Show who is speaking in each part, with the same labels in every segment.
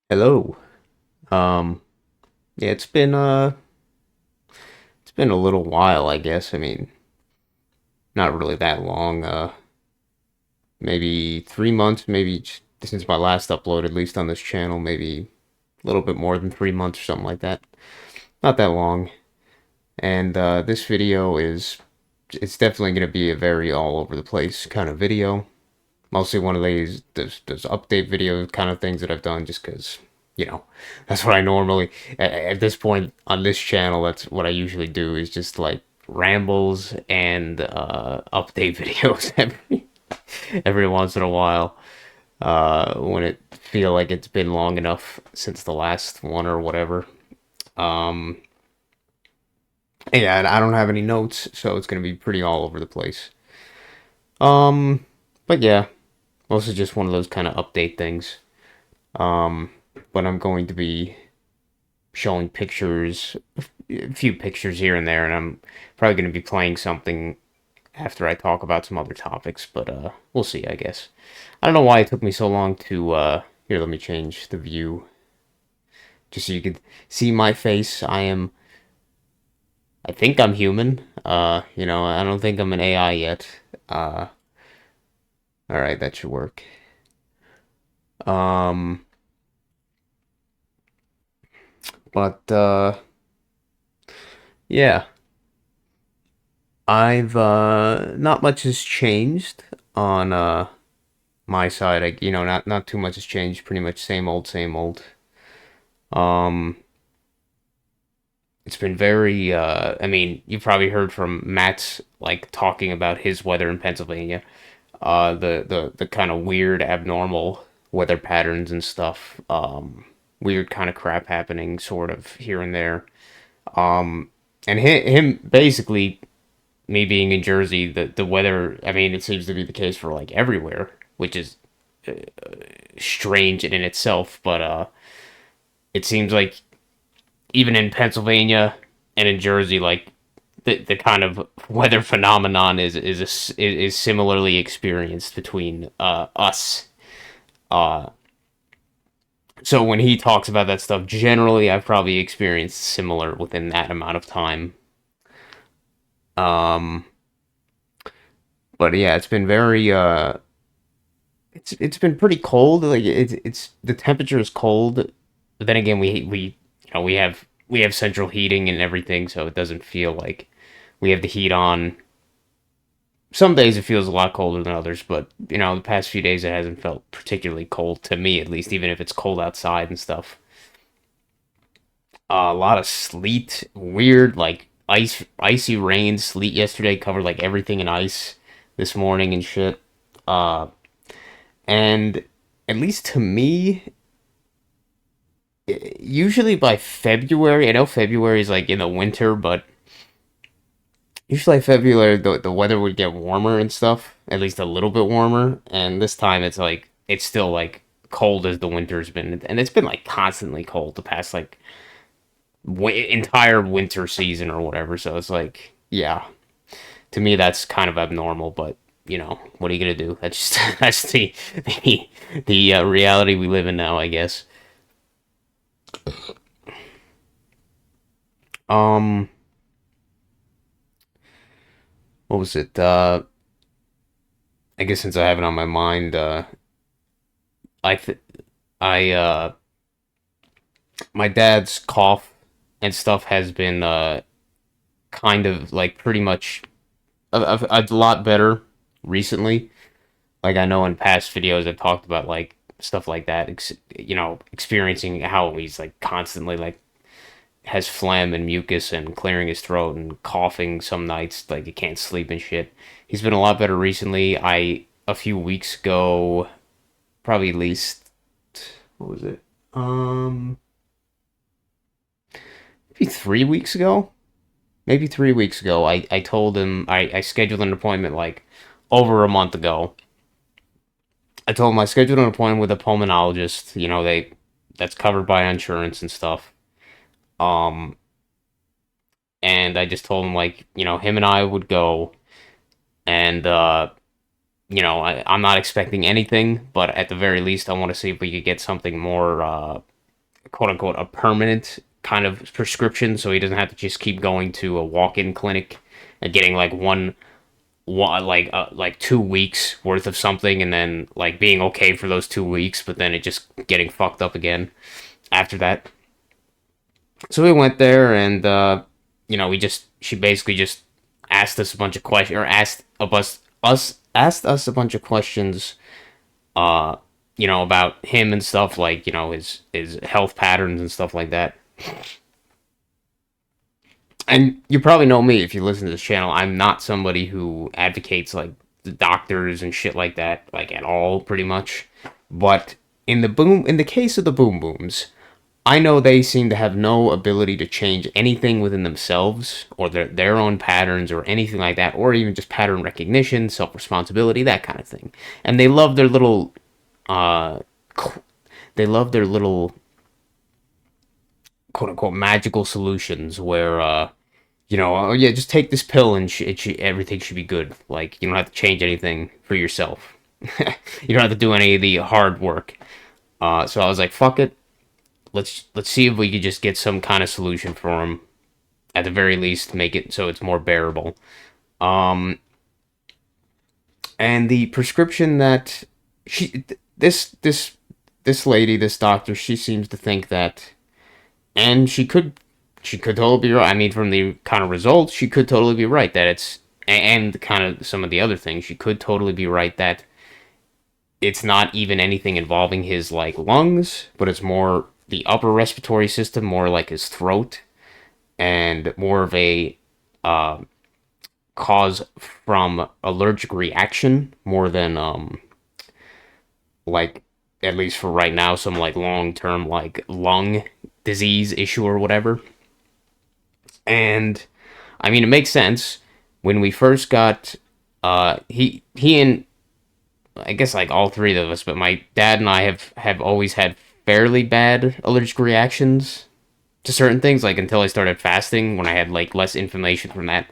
Speaker 1: Hello. Um, yeah, it's been a little while, I guess. I mean, not really that long. Maybe 3 months, since my last upload, at least on this channel, maybe a little bit more than 3 months or something like that. Not that long. And this video it's definitely gonna be a very all over the place kind of video. Mostly one of those update video kind of things that I've done just because, you know, that's what I normally, at this point on this channel, that's what I usually do is just like rambles and update videos every once in a while when it feel like it's been long enough since the last one or whatever. Um, yeah, and I don't have any notes, so it's gonna be pretty all over the place. Um, but yeah, mostly just one of those kind of update things. Um, but I'm going to be showing pictures, a few pictures here and there, and I'm probably going to be playing something after I talk about some other topics, but we'll see, I guess. I don't know why it took me so long to here, let me change the view just so you can see my face. I think I'm human. I don't think I'm an AI yet. Uh, all right, that should work. Um, but yeah. I've not much has changed on my side. Not too much has changed. Pretty much same old, same old. Um, it's been very I mean, you've probably heard from Matt's like talking about his weather in Pennsylvania. The kind of weird abnormal weather patterns and stuff. Weird kind of crap happening sort of here and there. And him basically, me being in Jersey, the weather, I mean, it seems to be the case for like everywhere, which is strange in itself, but it seems like even in Pennsylvania and in Jersey, like the kind of weather phenomenon is similarly experienced between us. Uh so when he talks about that stuff, generally I've probably experienced similar within that amount of time. Um but yeah, it's been very it's been pretty cold. Like it's the temperature is cold, but then again, we have central heating and everything, so it doesn't feel like we have the heat on. Some days it feels a lot colder than others, but the past few days it hasn't felt particularly cold to me, at least, even if it's cold outside and stuff. A lot of sleet, weird like icy rain, sleet yesterday covered like everything in ice this morning and shit. Uh, and at least to me, usually by February, I know February is like in the winter, but usually February the weather would get warmer and stuff, at least a little bit warmer. And this time it's like it's still like cold as the winter's been, and it's been like constantly cold the past like entire winter season or whatever. So it's like, yeah, to me that's kind of abnormal, but what are you gonna do? That's just that's the reality we live in now, I guess. Um, what was it? I guess since I have it on my mind, I th I my dad's cough and stuff has been kind of like pretty much a lot better recently. Like I know in past videos I've talked about like stuff like that, experiencing how he's like constantly like has phlegm and mucus and clearing his throat and coughing some nights like he can't sleep and shit. He's been a lot better recently. I a few weeks ago, probably at least what was it? Um, maybe 3 weeks ago. Maybe 3 weeks ago, I told him I scheduled an appointment like over a month ago. I told him I scheduled an appointment with a pulmonologist. That's covered by insurance and stuff. Um, and I just told him like him and I would go, and I'm not expecting anything, but at the very least, I want to see if we could get something more. quote unquote a permanent kind of prescription, so he doesn't have to just keep going to a walk-in clinic and getting like like 2 weeks worth of something and then like being okay for those 2 weeks, but then it just getting fucked up again after that. So we went there and we just she basically just asked us a bunch of questions or asked us a bunch of questions uh about him and stuff, like his health patterns and stuff like that. And you probably know me if you listen to this channel. I'm not somebody who advocates like the doctors and shit like that, like at all, pretty much. But in the case of the boom booms, I know they seem to have no ability to change anything within themselves or their own patterns or anything like that, or even just pattern recognition, self responsibility, that kind of thing. And they love their little uh, they love their little quote unquote magical solutions where oh yeah, just take this pill and everything should be good. Like you don't have to change anything for yourself. You don't have to do any of the hard work. So I was like, fuck it. Let's see if we could just get some kind of solution for him. At the very least, make it so it's more bearable. Um, and the prescription that she this lady, this doctor, she seems to think that, and she could totally be right. I mean, from the kind of results, she could totally be right that it's, and kind of some of the other things, she could totally be right that it's not even anything involving his like lungs, but it's more the upper respiratory system, more like his throat, and more of a uh, cause from allergic reaction more than like, at least for right now, some like long term like lung disease issue or whatever. And I mean, it makes sense. When we first got, he and I guess like all three of us, but my dad and I have always had fairly bad allergic reactions to certain things. Like until I started fasting, when I had like less inflammation from that,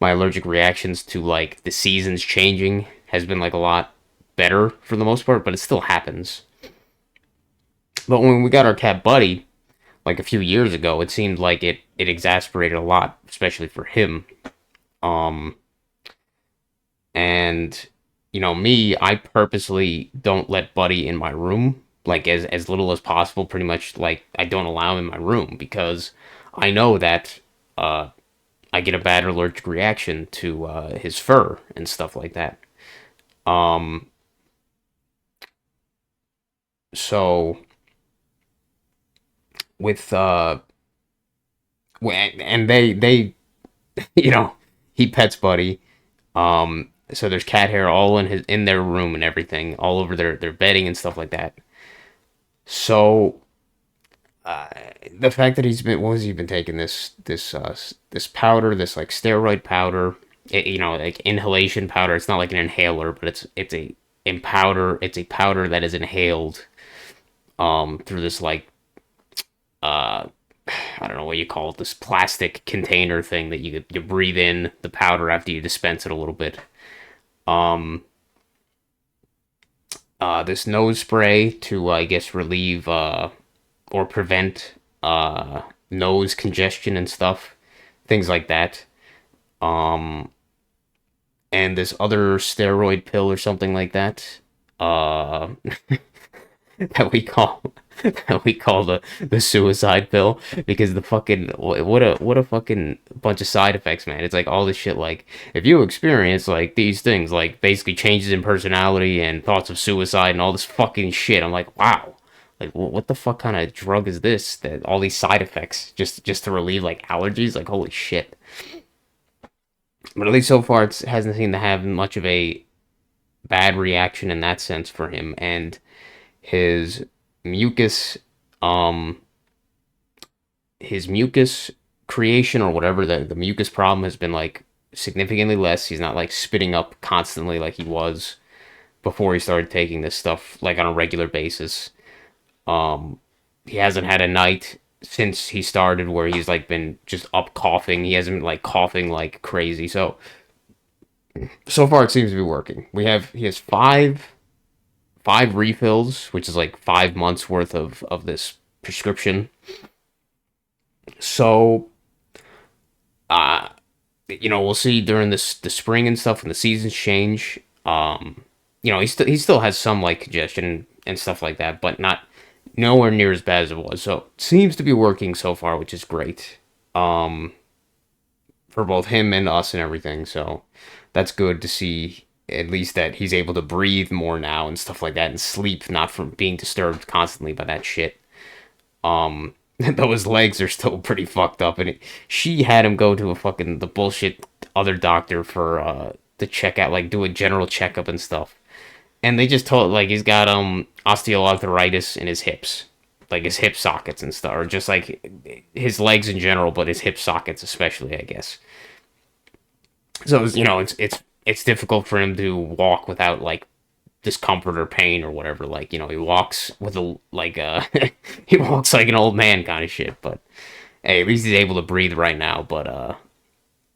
Speaker 1: my allergic reactions to like the seasons changing has been like a lot better for the most part, but it still happens. But when we got our cat Buddy, like a few years ago, it seemed like it exasperated a lot, especially for him. Um, and me, I purposely don't let Buddy in my room, like as little as possible. Pretty much, like I don't allow him in my room because I know that uh, I get a bad allergic reaction to his fur and stuff like that. Um, so with and they you know he pets Buddy. So there's cat hair all in their room and everything, all over their bedding and stuff like that. So uh, the fact that he's been, what has he been taking, this powder, this like steroid powder, like inhalation powder. It's not like an inhaler, but it's a in powder. It's a powder that is inhaled through this like uh I don't know what you call it, this plastic container thing that you breathe in the powder after you dispense it a little bit. Um, this nose spray to I guess relieve or prevent nose congestion and stuff, things like that. Um, and this other steroid pill or something like that. Uh, that we call that we call the suicide pill, because the fucking what a fucking bunch of side effects, man. It's like all this shit, like if you experience like these things, like basically changes in personality and thoughts of suicide and all this fucking shit. I'm like, wow, like what the fuck kind of drug is this, that all these side effects just to relieve like allergies? Like holy shit. But at least so far it hasn't seemed to have much of a bad reaction in that sense for him. And his mucus um his mucus creation or whatever, the mucus problem has been like significantly less. He's not like spitting up constantly like he was before he started taking this stuff like on a regular basis. um he hasn't had a night since he started where he's like been just up coughing. He hasn't been like coughing like crazy. So far it seems to be working. He has five refills, which is like 5 months worth of this prescription. So, uh, we'll see during the spring and stuff when the seasons change. He still has some like congestion and stuff like that, but not nowhere near as bad as it was. So it seems to be working so far, which is great. Um, for both him and us and everything. So that's good to see at least that he's able to breathe more now and stuff like that and sleep, not from being disturbed constantly by that shit. Though his legs are still pretty fucked up, and she had him go to a fucking the bullshit other doctor for to check out, like do a general checkup and stuff. And they just told like he's got osteoarthritis in his hips, like his hip sockets and stuff, or just like his legs in general, but his hip sockets especially, I guess. So it's difficult for him to walk without like discomfort or pain or whatever. Like he walks with a like he walks like an old man kind of shit. But hey, at least he's able to breathe right now. But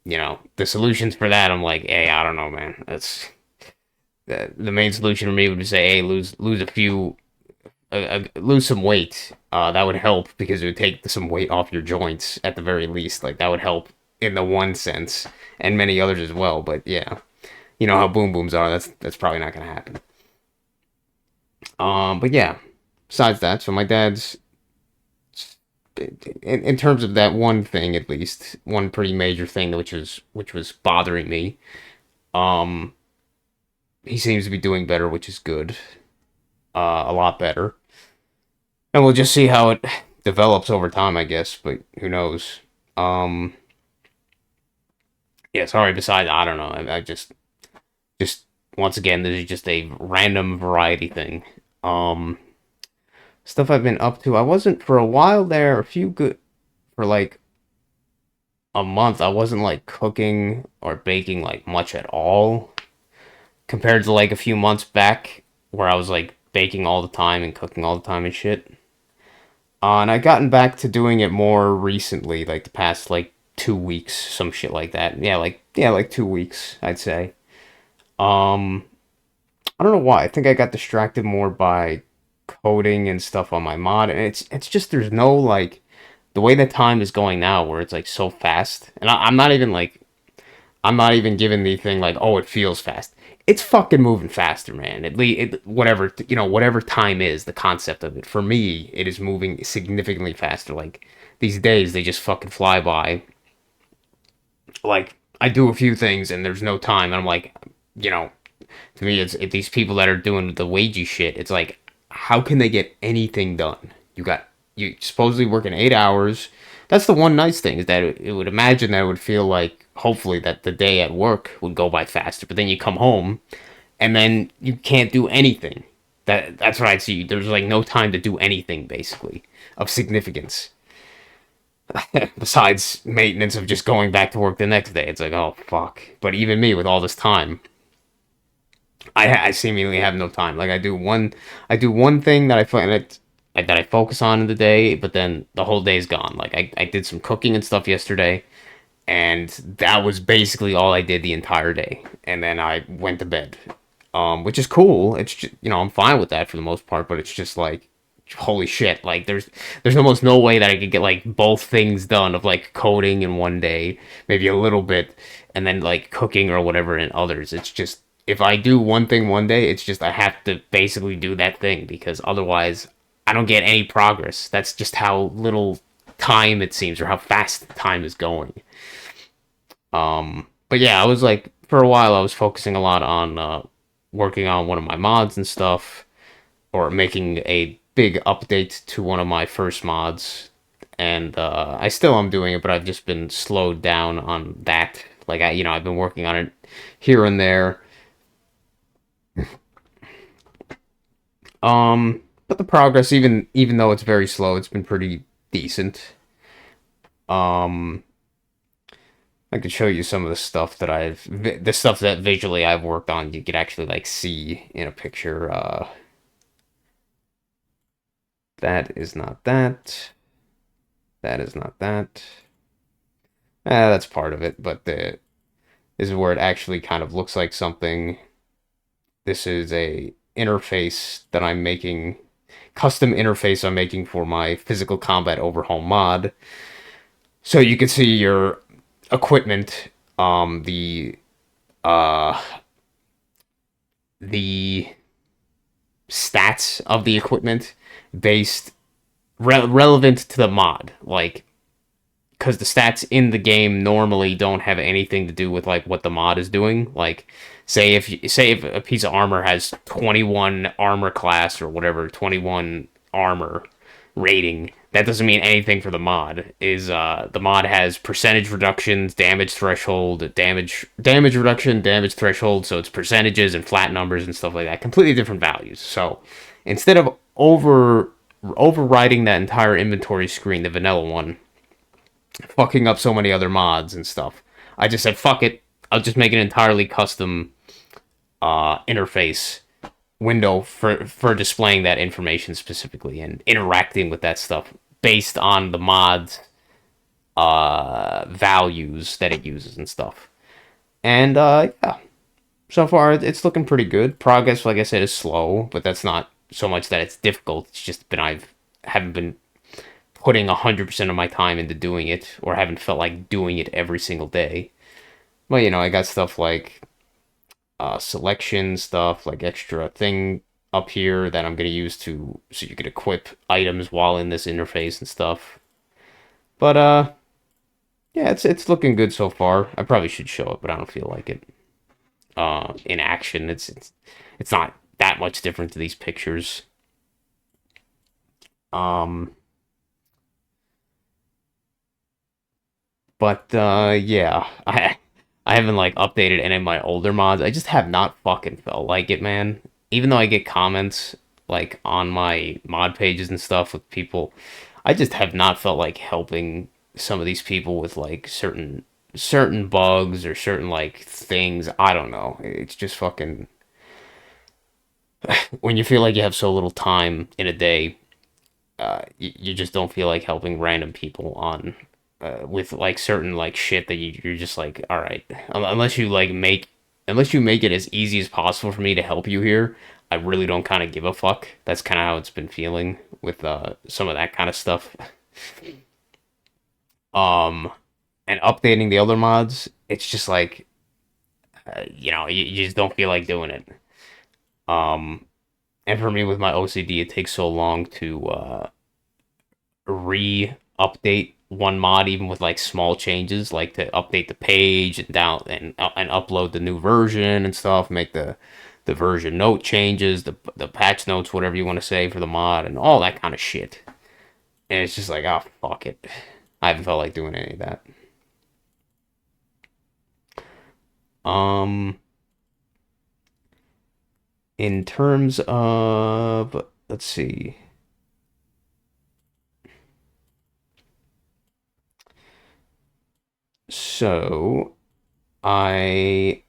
Speaker 1: the solutions for that, I'm like, hey, I don't know, man. That's the main solution for me would be say, hey, lose a few. Lose some weight. That would help because it would take some weight off your joints at the very least. Like that would help in the one sense, and many others as well. But yeah, you know how boom booms are. That's probably not gonna happen. But yeah. Besides that, so my dad's in terms of that one thing at least, one pretty major thing which was bothering me. Um, he seems to be doing better, which is good. A lot better. And we'll just see how it develops over time, I guess. But who knows? Um, yeah. Sorry. Besides, I don't know. I just once again, this is just a random variety thing. Um, Stuff I've been up to. I wasn't for a while there. A few good for like a month. I wasn't like cooking or baking like much at all compared to like a few months back where I was like baking all the time and cooking all the time and shit. And I've gotten back to doing it more recently, like the past like 2 weeks, some shit like that. Yeah, like 2 weeks, I'd say. Um, I don't know why. I think I got distracted more by coding and stuff on my mod, and it's just there's no like the way that time is going now, where it's like so fast, and I'm not even giving the thing like, oh, it feels fast. It's fucking moving faster, man. At least whatever whatever time is the concept of it. For me, it is moving significantly faster. Like these days, they just fucking fly by. Like I do a few things and there's no time, and I'm like, you know, to me, it's these people that are doing the wagey shit. It's like, how can they get anything done? You supposedly working 8 hours. That's the one nice thing is that it would imagine that it would feel like hopefully that the day at work would go by faster. But then you come home and then you can't do anything. That's what I'd see. There's like no time to do anything basically of significance besides maintenance of just going back to work the next day. It's like, oh fuck. But even me with all this time, I seemingly have no time. Like I do one thing that I find that I focus on in the day, but then the whole day's gone. Like I did some cooking and stuff yesterday, and that was basically all I did the entire day. And then I went to bed, which is cool. It's just, I'm fine with that for the most part, but it's just like, holy shit! Like there's almost no way that I could get like both things done of like coding in one day, maybe a little bit, and then like cooking or whatever in others. It's just if I do one thing one day, it's just I have to basically do that thing because otherwise I don't get any progress. That's just how little time it seems or how fast time is going. But yeah, I was like for a while I was focusing a lot on working on one of my mods and stuff or making a big update to one of my first mods. And I still am doing it, but I've just been slowed down on that. Like I've been working on it here and there. But the progress, even though it's very slow, it's been pretty decent. Um, I could show you some of the stuff the stuff that visually I've worked on. You could actually like see in a picture. That is not that. That is not that. That's part of it, but this is where it actually kind of looks like something. This is a interface that I'm making custom interface I'm making for my physical combat overhaul mod. So you can see your equipment, uh, the stats of the equipment based relevant to the mod, like because the stats in the game normally don't have anything to do with like what the mod is doing. Like, say if a piece of armor has 21 armor class or whatever, 21 armor rating, that doesn't mean anything for the mod. Is the mod has percentage reductions, damage threshold, damage reduction, damage threshold, so it's percentages and flat numbers and stuff like that. Completely different values. So instead of overriding that entire inventory screen, the vanilla one, fucking up so many other mods and stuff, I just said fuck it. I'll just make an entirely custom interface window for displaying that information specifically and interacting with that stuff based on the mod's values that it uses and stuff. And yeah, so far it's looking pretty good. Progress, like I said, is slow, but that's not so much that it's difficult. It's just been I haven't been putting 100% of my time into doing it, or haven't felt like doing it every single day. Well, I got stuff like selection stuff, like extra thing up here that I'm going to use so you can equip items while in this interface and stuff. But yeah, it's looking good so far. I probably should show it, but I don't feel like it. In action, it's not that much different to these pictures. Um, but yeah, I haven't like updated any of my older mods. I just have not fucking felt like it, man. Even though I get comments like on my mod pages and stuff with people, I just have not felt like helping some of these people with like certain bugs or certain like things. I don't know. It's just fucking when you feel like you have so little time in a day, you just don't feel like helping random people on with like certain like shit that you're just like, all right, unless you make it as easy as possible for me to help you here, I really don't kind of give a fuck. That's kind of how it's been feeling with some of that kind of stuff. Um, and updating the other mods, it's just like, you just don't feel like doing it. Um, and for me with my OCD, it takes so long to re-update one mod, even with like small changes, like to update the page and down and upload the new version and stuff, make the version note changes, the patch notes, whatever you want to say for the mod, and all that kind of shit. And it's just like, oh fuck it, I haven't felt like doing any of that. Um, in terms of, let's see. So I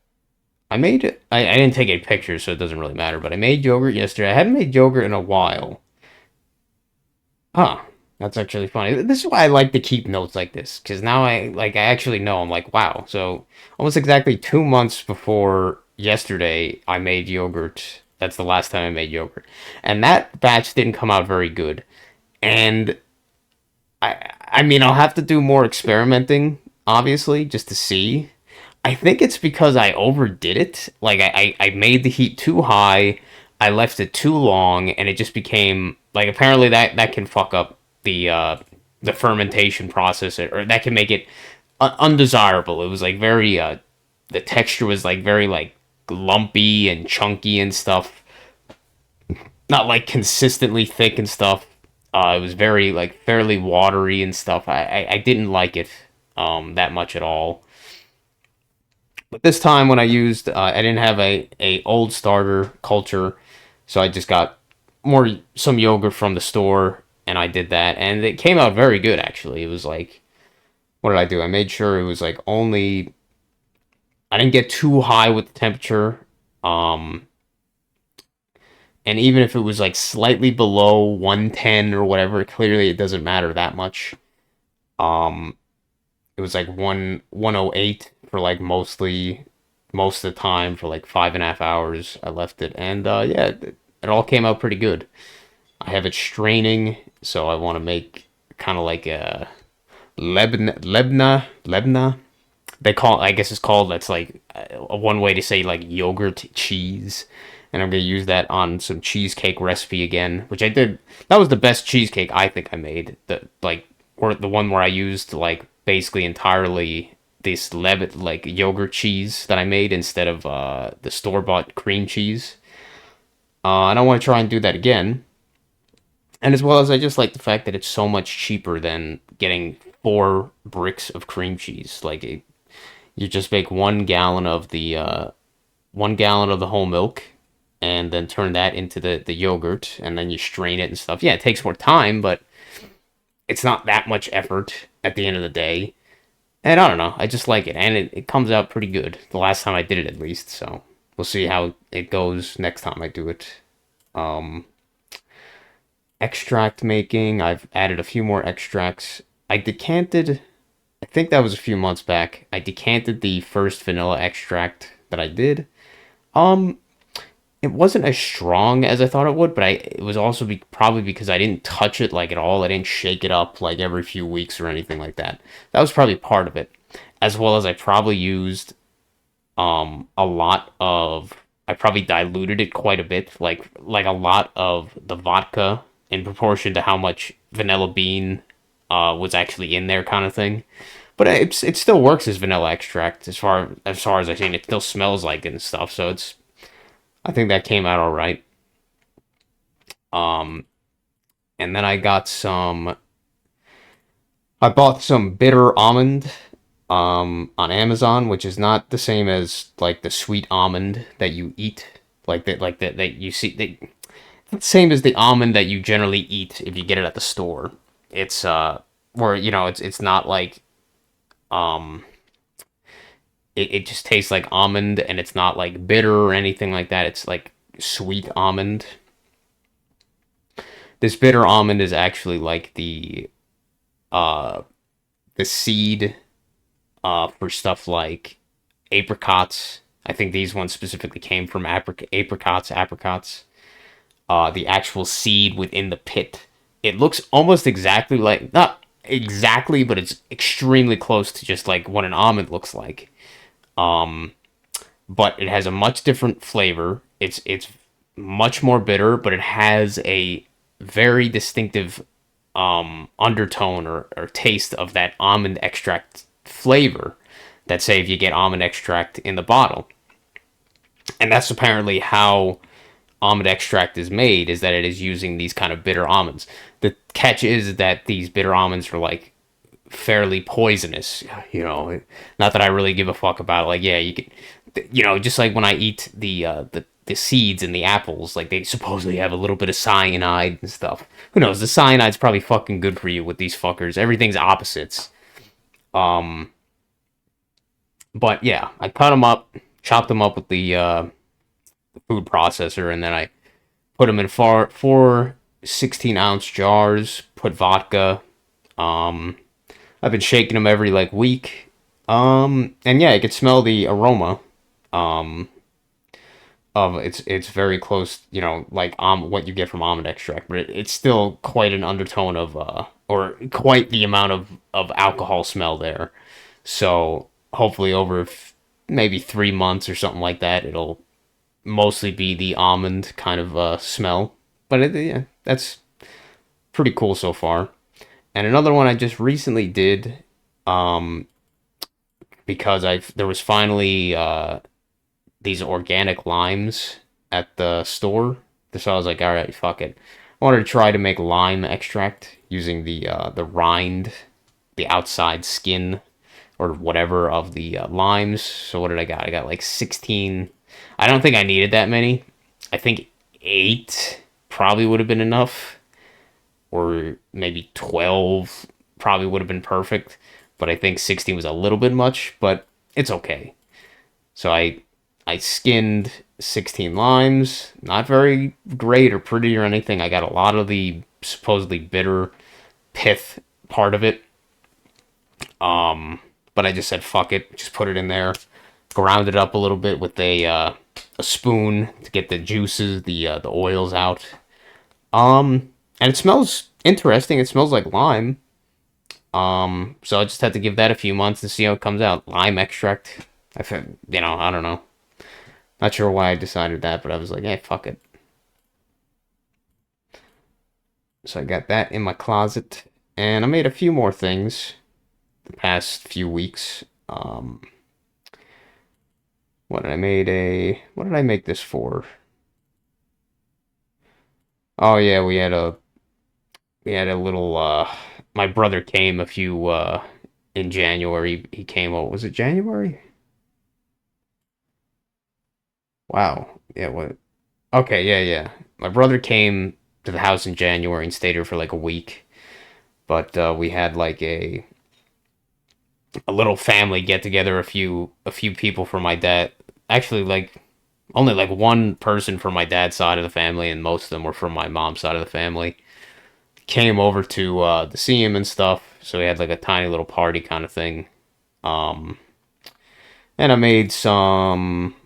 Speaker 1: made it. I didn't take any pictures, so it doesn't really matter. But I made yogurt yesterday. I hadn't made yogurt in a while. Huh. That's actually funny. This is why I like to keep notes like this, because now I actually know. I'm like, wow. So almost exactly 2 months before yesterday, I made yogurt. That's the last time I made yogurt, and that batch didn't come out very good. And I mean, I'll have to do more experimenting, obviously, just to see. I think it's because I overdid it. Like I made the heat too high, I left it too long, and it just became like apparently that can fuck up the fermentation process, or that can make it undesirable. It was like very the texture was like very like lumpy and chunky and stuff, not like consistently thick and stuff. It was very like fairly watery and stuff. I didn't like it that much at all. But this time when I used, I didn't have a old starter culture, so I just got some yogurt from the store, and I did that, and it came out very good actually. It was like, what did I do? I made sure it was like only, I didn't get too high with the temperature, um, and even if it was like slightly below 110 or whatever, clearly it doesn't matter that much. Um, it was like 108 for like most of the time for like 5.5 hours. I left it, and yeah, it all came out pretty good. I have it straining, so I want to make kind of like a lebna. They call it, I guess it's called, that's like a one way to say like yogurt cheese. And I'm gonna use that on some cheesecake recipe again, which I did. That was the best cheesecake I think I made. Or the one where I used like basically entirely this like yogurt cheese that I made instead of the store bought cream cheese. And I want to try and do that again. And as well as I just like the fact that it's so much cheaper than getting 4 bricks of cream cheese. You just make 1 gallon of the 1 gallon of the whole milk, and then turn that into the yogurt, and then you strain it and stuff. Yeah, it takes more time, but it's not that much effort at the end of the day. And I don't know, I just like it, and it comes out pretty good. The last time I did it, at least. So we'll see how it goes next time I do it. Um, Extract making. I've added a few more extracts. I decanted. I think that was a few months back. I decanted the first vanilla extract that I did. Um, it wasn't as strong as I thought it would, but it was also probably because I didn't touch it like at all. I didn't shake it up like every few weeks or anything like that. That was probably part of it, as well as I probably used a lot of. I probably diluted it quite a bit, like a lot of the vodka in proportion to how much vanilla bean was actually in there, kind of thing. But it still works as vanilla extract as far as I've seen. It still smells like it and stuff. So I think that came out all right. Um, and then I bought some bitter almond on Amazon, which is not the same as like the sweet almond that you eat, that you see. It's the same as the almond that you generally eat if you get it at the store. It's where it's not like um it just tastes like almond, and it's not like bitter or anything like that. It's like sweet almond. This bitter almond is actually like uh the seed for stuff like apricots. I think these ones specifically came from apricots. The actual seed within the pit. It looks almost exactly like, not exactly, but it's extremely close to just like what an almond looks like. Um, but it has a much different flavor. It's much more bitter, but it has a very distinctive undertone or taste of that almond extract flavor that, say, if you get almond extract in the bottle. And that's apparently how almond extract is made, is that it is using these kind of bitter almonds. The catch is that these bitter almonds are like fairly poisonous, not that I really give a fuck about it. Like, yeah, you can, just like when I eat the seeds in the apples, like they supposedly have a little bit of cyanide and stuff. Who knows? The cyanide's probably fucking good for you with these fuckers. Everything's opposites. Um, but yeah, I cut them up, chopped them up with the food processor, and then I put them in four 16-ounce jars. Put vodka. Um, I've been shaking them every like week. And yeah, I could smell the aroma. Um, of it's very close, like what you get from almond extract, but it's still quite an undertone of or quite the amount of alcohol smell there. So hopefully over maybe 3 months or something like that, it'll mostly be the almond kind of smell. But yeah, that's pretty cool so far. And another one I just recently did, um, because there was finally these organic limes at the store. So I was like, all right, fuck it. I wanted to try to make lime extract using the rind, the outside skin, or whatever of the limes. So what did I got? I got like 16. I don't think I needed that many. I think 8 probably would have been enough, or maybe 12 probably would have been perfect. But I think 16 was a little bit much, but it's okay. So I skinned 16 limes. Not very great or pretty or anything. I got a lot of the supposedly bitter pith part of it. But I just said fuck it, just put it in there, ground it up a little bit with a spoon to get the juices, the oils out. And it smells interesting. It smells like lime. So I just had to give that a few months to see how it comes out. Lime extract. I feel, I don't know. Not sure why I decided that, but I was like, hey, fuck it. So I got that in my closet, and I made a few more things the past few weeks. What did I make this for? Oh yeah, we had a little my brother came a few in January. He came, what was it, January? Wow. Yeah, what? Okay, yeah, yeah. My brother came to the house in January and stayed here for like a week. But we had like a little family get together, a few people from my dad. Actually, like only like one person from my dad's side of the family, and most of them were from my mom's side of the family. Came over to see him and stuff. So we had like a tiny little party kind of thing. Um, and I made some.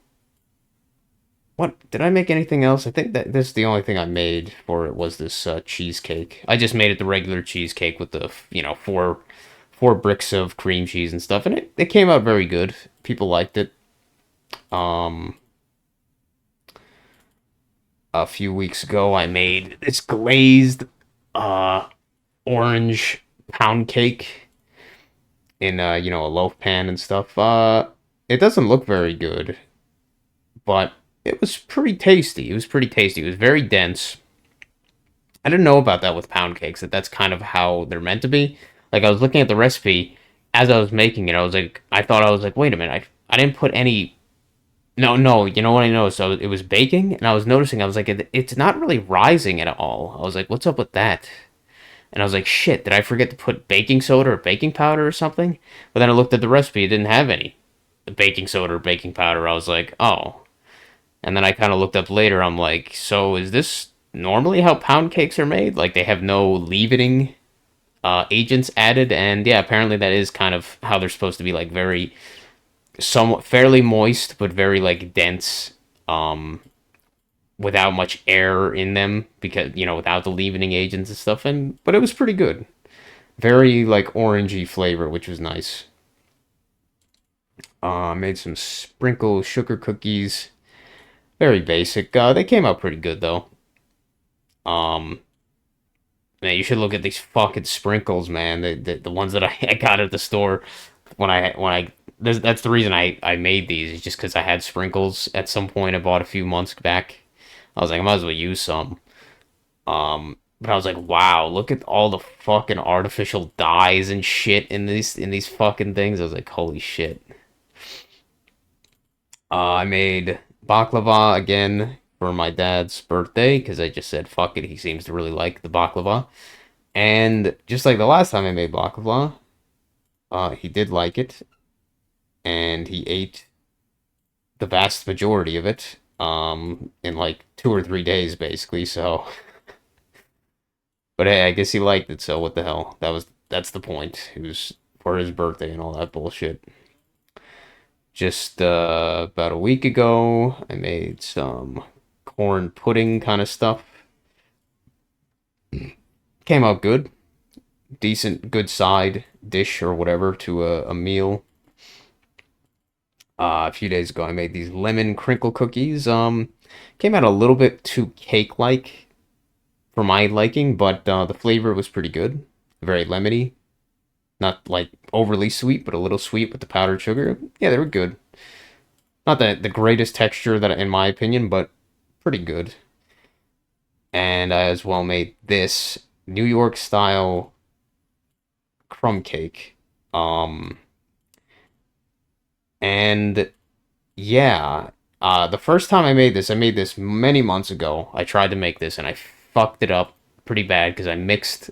Speaker 1: What did I make anything else? I think that this is the only thing I made for it was this cheesecake. I just made it the regular cheesecake with the four bricks of cream cheese and stuff, and it came out very good. People liked it. Um, a few weeks ago, I made this glazed uh orange pound cake in a loaf pan and stuff. It doesn't look very good, but it was pretty tasty. It was pretty tasty. It was very dense. I didn't know about that with pound cakes, that's kind of how they're meant to be. Like I was looking at the recipe as I was making it, I was like, wait a minute, I didn't put any. No, no, you know what I noticed? It was baking, and I was noticing, I was like, it's not really rising at all. I was like, what's up with that? And I was like, shit, did I forget to put baking soda or baking powder or something? But then I looked at the recipe, it didn't have any baking soda or baking powder. I was like, oh. And then I kind of looked up later. I'm like, so is this normally how pound cakes are made? Like they have no leavening agents added, and yeah, apparently that is kind of how they're supposed to be, like very somewhat fairly moist, but very like dense, um, without much air in them because without the leavening agents and stuff. And but it was pretty good, very like orangey flavor, which was nice. Made some sprinkle sugar cookies. Very basic. They came out pretty good though. Um, Man, you should look at these fucking sprinkles, man. The ones that I got at the store when I that's the reason I made these is just because I had sprinkles at some point I bought a few months back. I was like, I might as well use some. But I was like, wow, look at all the fucking artificial dyes and shit in these fucking things. I was like, holy shit. I made baklava again for my dad's birthday because I just said fuck it. He seems to really like the baklava. And just like the last time I made baklava, he did like it, and he ate the vast majority of it, in like 2 or 3 days, basically. So, but hey, I guess he liked it. So what the hell? That's the point. It was for his birthday and all that bullshit. Just about a week ago, I made some corn pudding kind of stuff. Came out good, decent, good side dish or whatever to a meal. A few days ago, I made these lemon crinkle cookies. Came out a little bit too cake-like for my liking, but the flavor was pretty good. Very lemony, not like overly sweet, but a little sweet with the powdered sugar. Yeah, they were good. Not the greatest texture that, in my opinion, but pretty good. And I as well made this New York style crumb cake. Um, and yeah, the first time I made this many months ago. I tried to make this and I fucked it up pretty bad because I mixed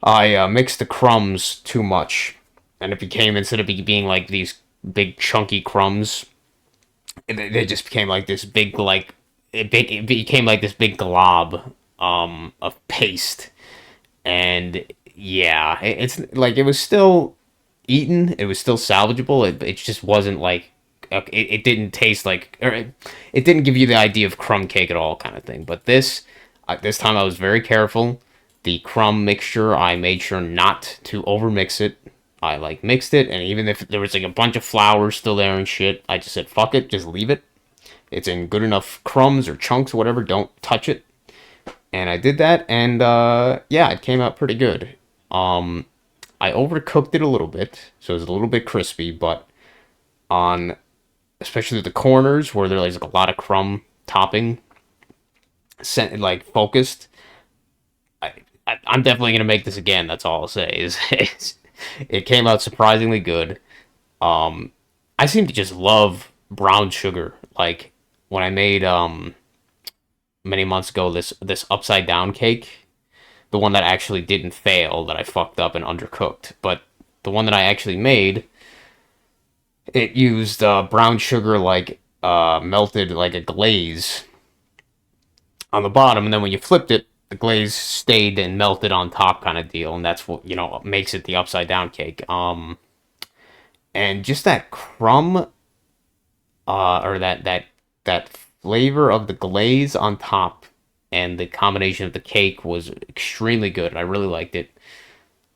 Speaker 1: the crumbs too much, and it became, instead of being like these big chunky crumbs, they just became like this big like it became like this big glob of paste. And yeah, it's like it was still eaten, it was still salvageable. It just wasn't like it didn't taste like, or it didn't give you the idea of crumb cake at all, kind of thing. But this, This time I was very careful. The crumb mixture, I made sure not to overmix it. I like mixed it, and even if there was like a bunch of flour still there and shit, I just said fuck it, just leave it. It's in good enough crumbs or chunks, or whatever. Don't touch it. And I did that, and yeah, it came out pretty good. Um, I overcooked it a little bit, so it was a little bit crispy, but on especially the corners where there's like a lot of crumb topping, sent like focused. I'm definitely gonna make this again. That's all I'll say. It came out surprisingly good. Um, I seem to just love brown sugar. Like when I made many months ago this upside down cake, the one that actually didn't fail that I fucked up and undercooked, but the one that I actually made, it used brown sugar like melted like a glaze on the bottom, and then when you flipped it, the glaze stayed and melted on top, kind of deal, and that's what makes it the upside down cake. And just that crumb, or that flavor of the glaze on top, and the combination of the cake was extremely good. I really liked it.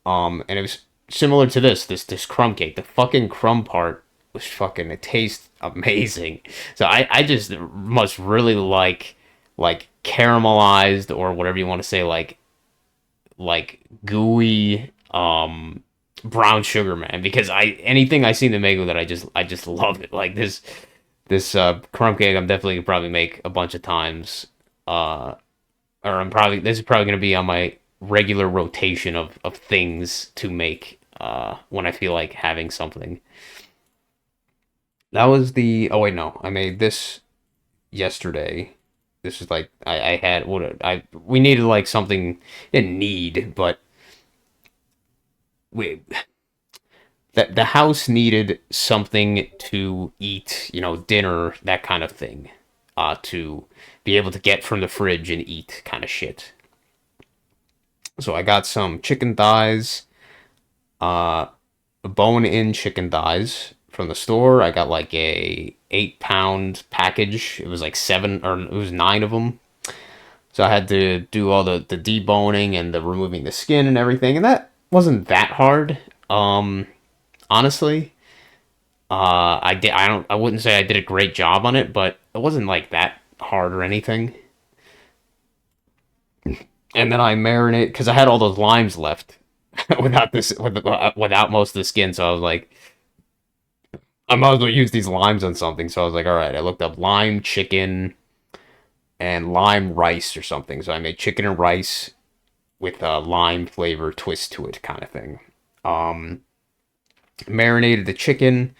Speaker 1: And it was similar to this crumb cake. The fucking crumb part was fucking. It tastes amazing. So I just must really like caramelized or whatever you want to say, like gooey brown sugar, man, because I anything I seem to make with it, I just love it. Like this crumb cake I'm definitely gonna probably make a bunch of times. Or this is probably gonna be on my regular rotation of things to make when I feel like having something. That was the oh wait, no, I made this yesterday. This is like I had what I we needed like something, didn't need, but we that the house needed something to eat, dinner, that kind of thing, to be able to get from the fridge and eat kind of shit. So I got some chicken thighs, uh, bone-in chicken thighs from the store. I got like a 8 pound package. It was like seven, or it was nine of them. So I had to do all the deboning and the removing the skin and everything, and that wasn't that hard. Honestly, I wouldn't say I did a great job on it, but it wasn't like that hard or anything. And then I marinate because I had all those limes left without most of the skin. So I was like, I might as well use these limes on something. So I was like, all right. I looked up lime chicken and lime rice or something. So I made chicken and rice with a lime flavor twist to it, kind of thing. Um, Marinated the chicken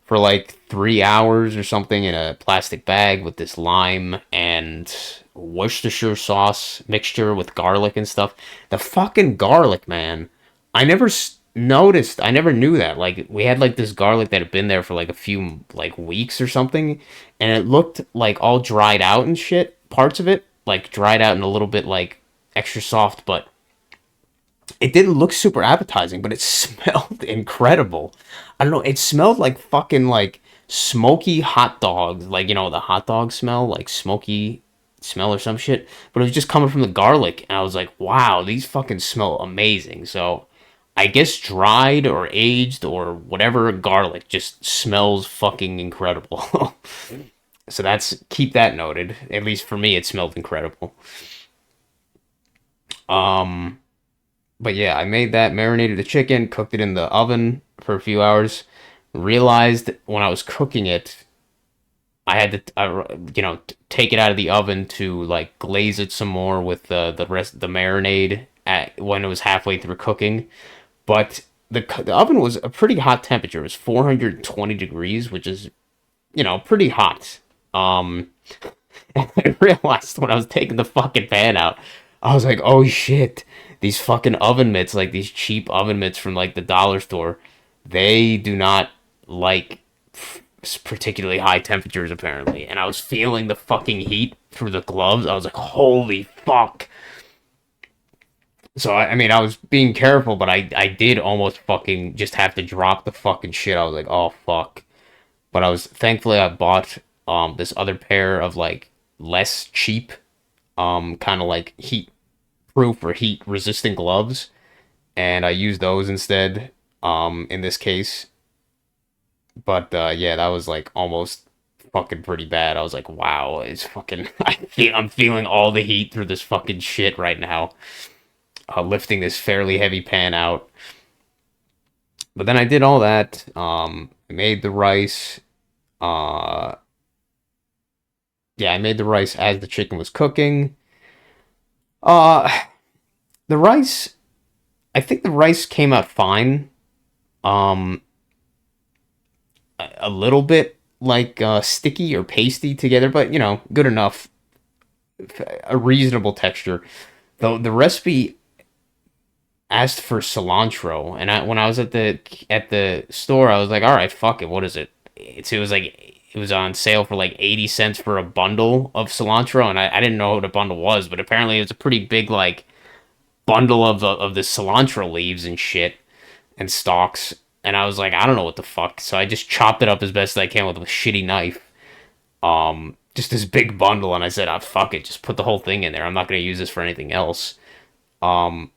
Speaker 1: for like 3 hours or something in a plastic bag with this lime and Worcestershire sauce mixture with garlic and stuff. The fucking garlic, man. I never noticed. I never knew that. Like we had like this garlic that had been there for like a few like weeks or something, and it looked like all dried out and shit. Parts of it like dried out and a little bit like extra soft, but it didn't look super appetizing, but it smelled incredible. I don't know. It smelled like fucking like smoky hot dogs, like the hot dog smell, like smoky smell or some shit. But it was just coming from the garlic, and I was like, wow, these fucking smell amazing. So I guess dried or aged or whatever garlic just smells fucking incredible. So keep that noted. At least for me, it smelled incredible. Um, but yeah, I made that, marinated the chicken, cooked it in the oven for a few hours. Realized when I was cooking it, I had to, take it out of the oven to like glaze it some more with the rest the marinade when it was halfway through cooking. But the oven was a pretty hot temperature. It was 420 degrees, which is pretty hot. Um, I realized when I was taking the fucking pan out, I was like, oh shit, these fucking oven mitts, like these cheap oven mitts from like the dollar store, they do not like particularly high temperatures apparently. And I was feeling the fucking heat through the gloves. I was like, holy fuck. So I mean, I was being careful, but I did almost fucking just have to drop the fucking shit. I was like, oh fuck. But thankfully I bought this other pair of like less cheap kind of like heat proof or heat resistant gloves, and I used those instead in this case. But yeah, that was like almost fucking pretty bad. I was like, wow, it's fucking. I'm feeling all the heat through this fucking shit right now. Lifting this fairly heavy pan out. But then I did all that. I made the rice. Uh, yeah, I made the rice as the chicken was cooking. Uh, the rice. I think the rice came out fine. Um, a little bit like sticky or pasty together, but you know, good enough. A reasonable texture. Though the recipe asked for cilantro, and when I was at the store, I was like, all right, fuck it, what is it? It was like it was on sale for like 80 cents for a bundle of cilantro, and I didn't know what a bundle was, but apparently it was a pretty big like bundle of the cilantro leaves and shit and stalks. And I was like, I don't know what the fuck. So I just chopped it up as best as I can with a shitty knife. Just this big bundle, and I said, ah, fuck it, just put the whole thing in there. I'm not gonna use this for anything else. Um,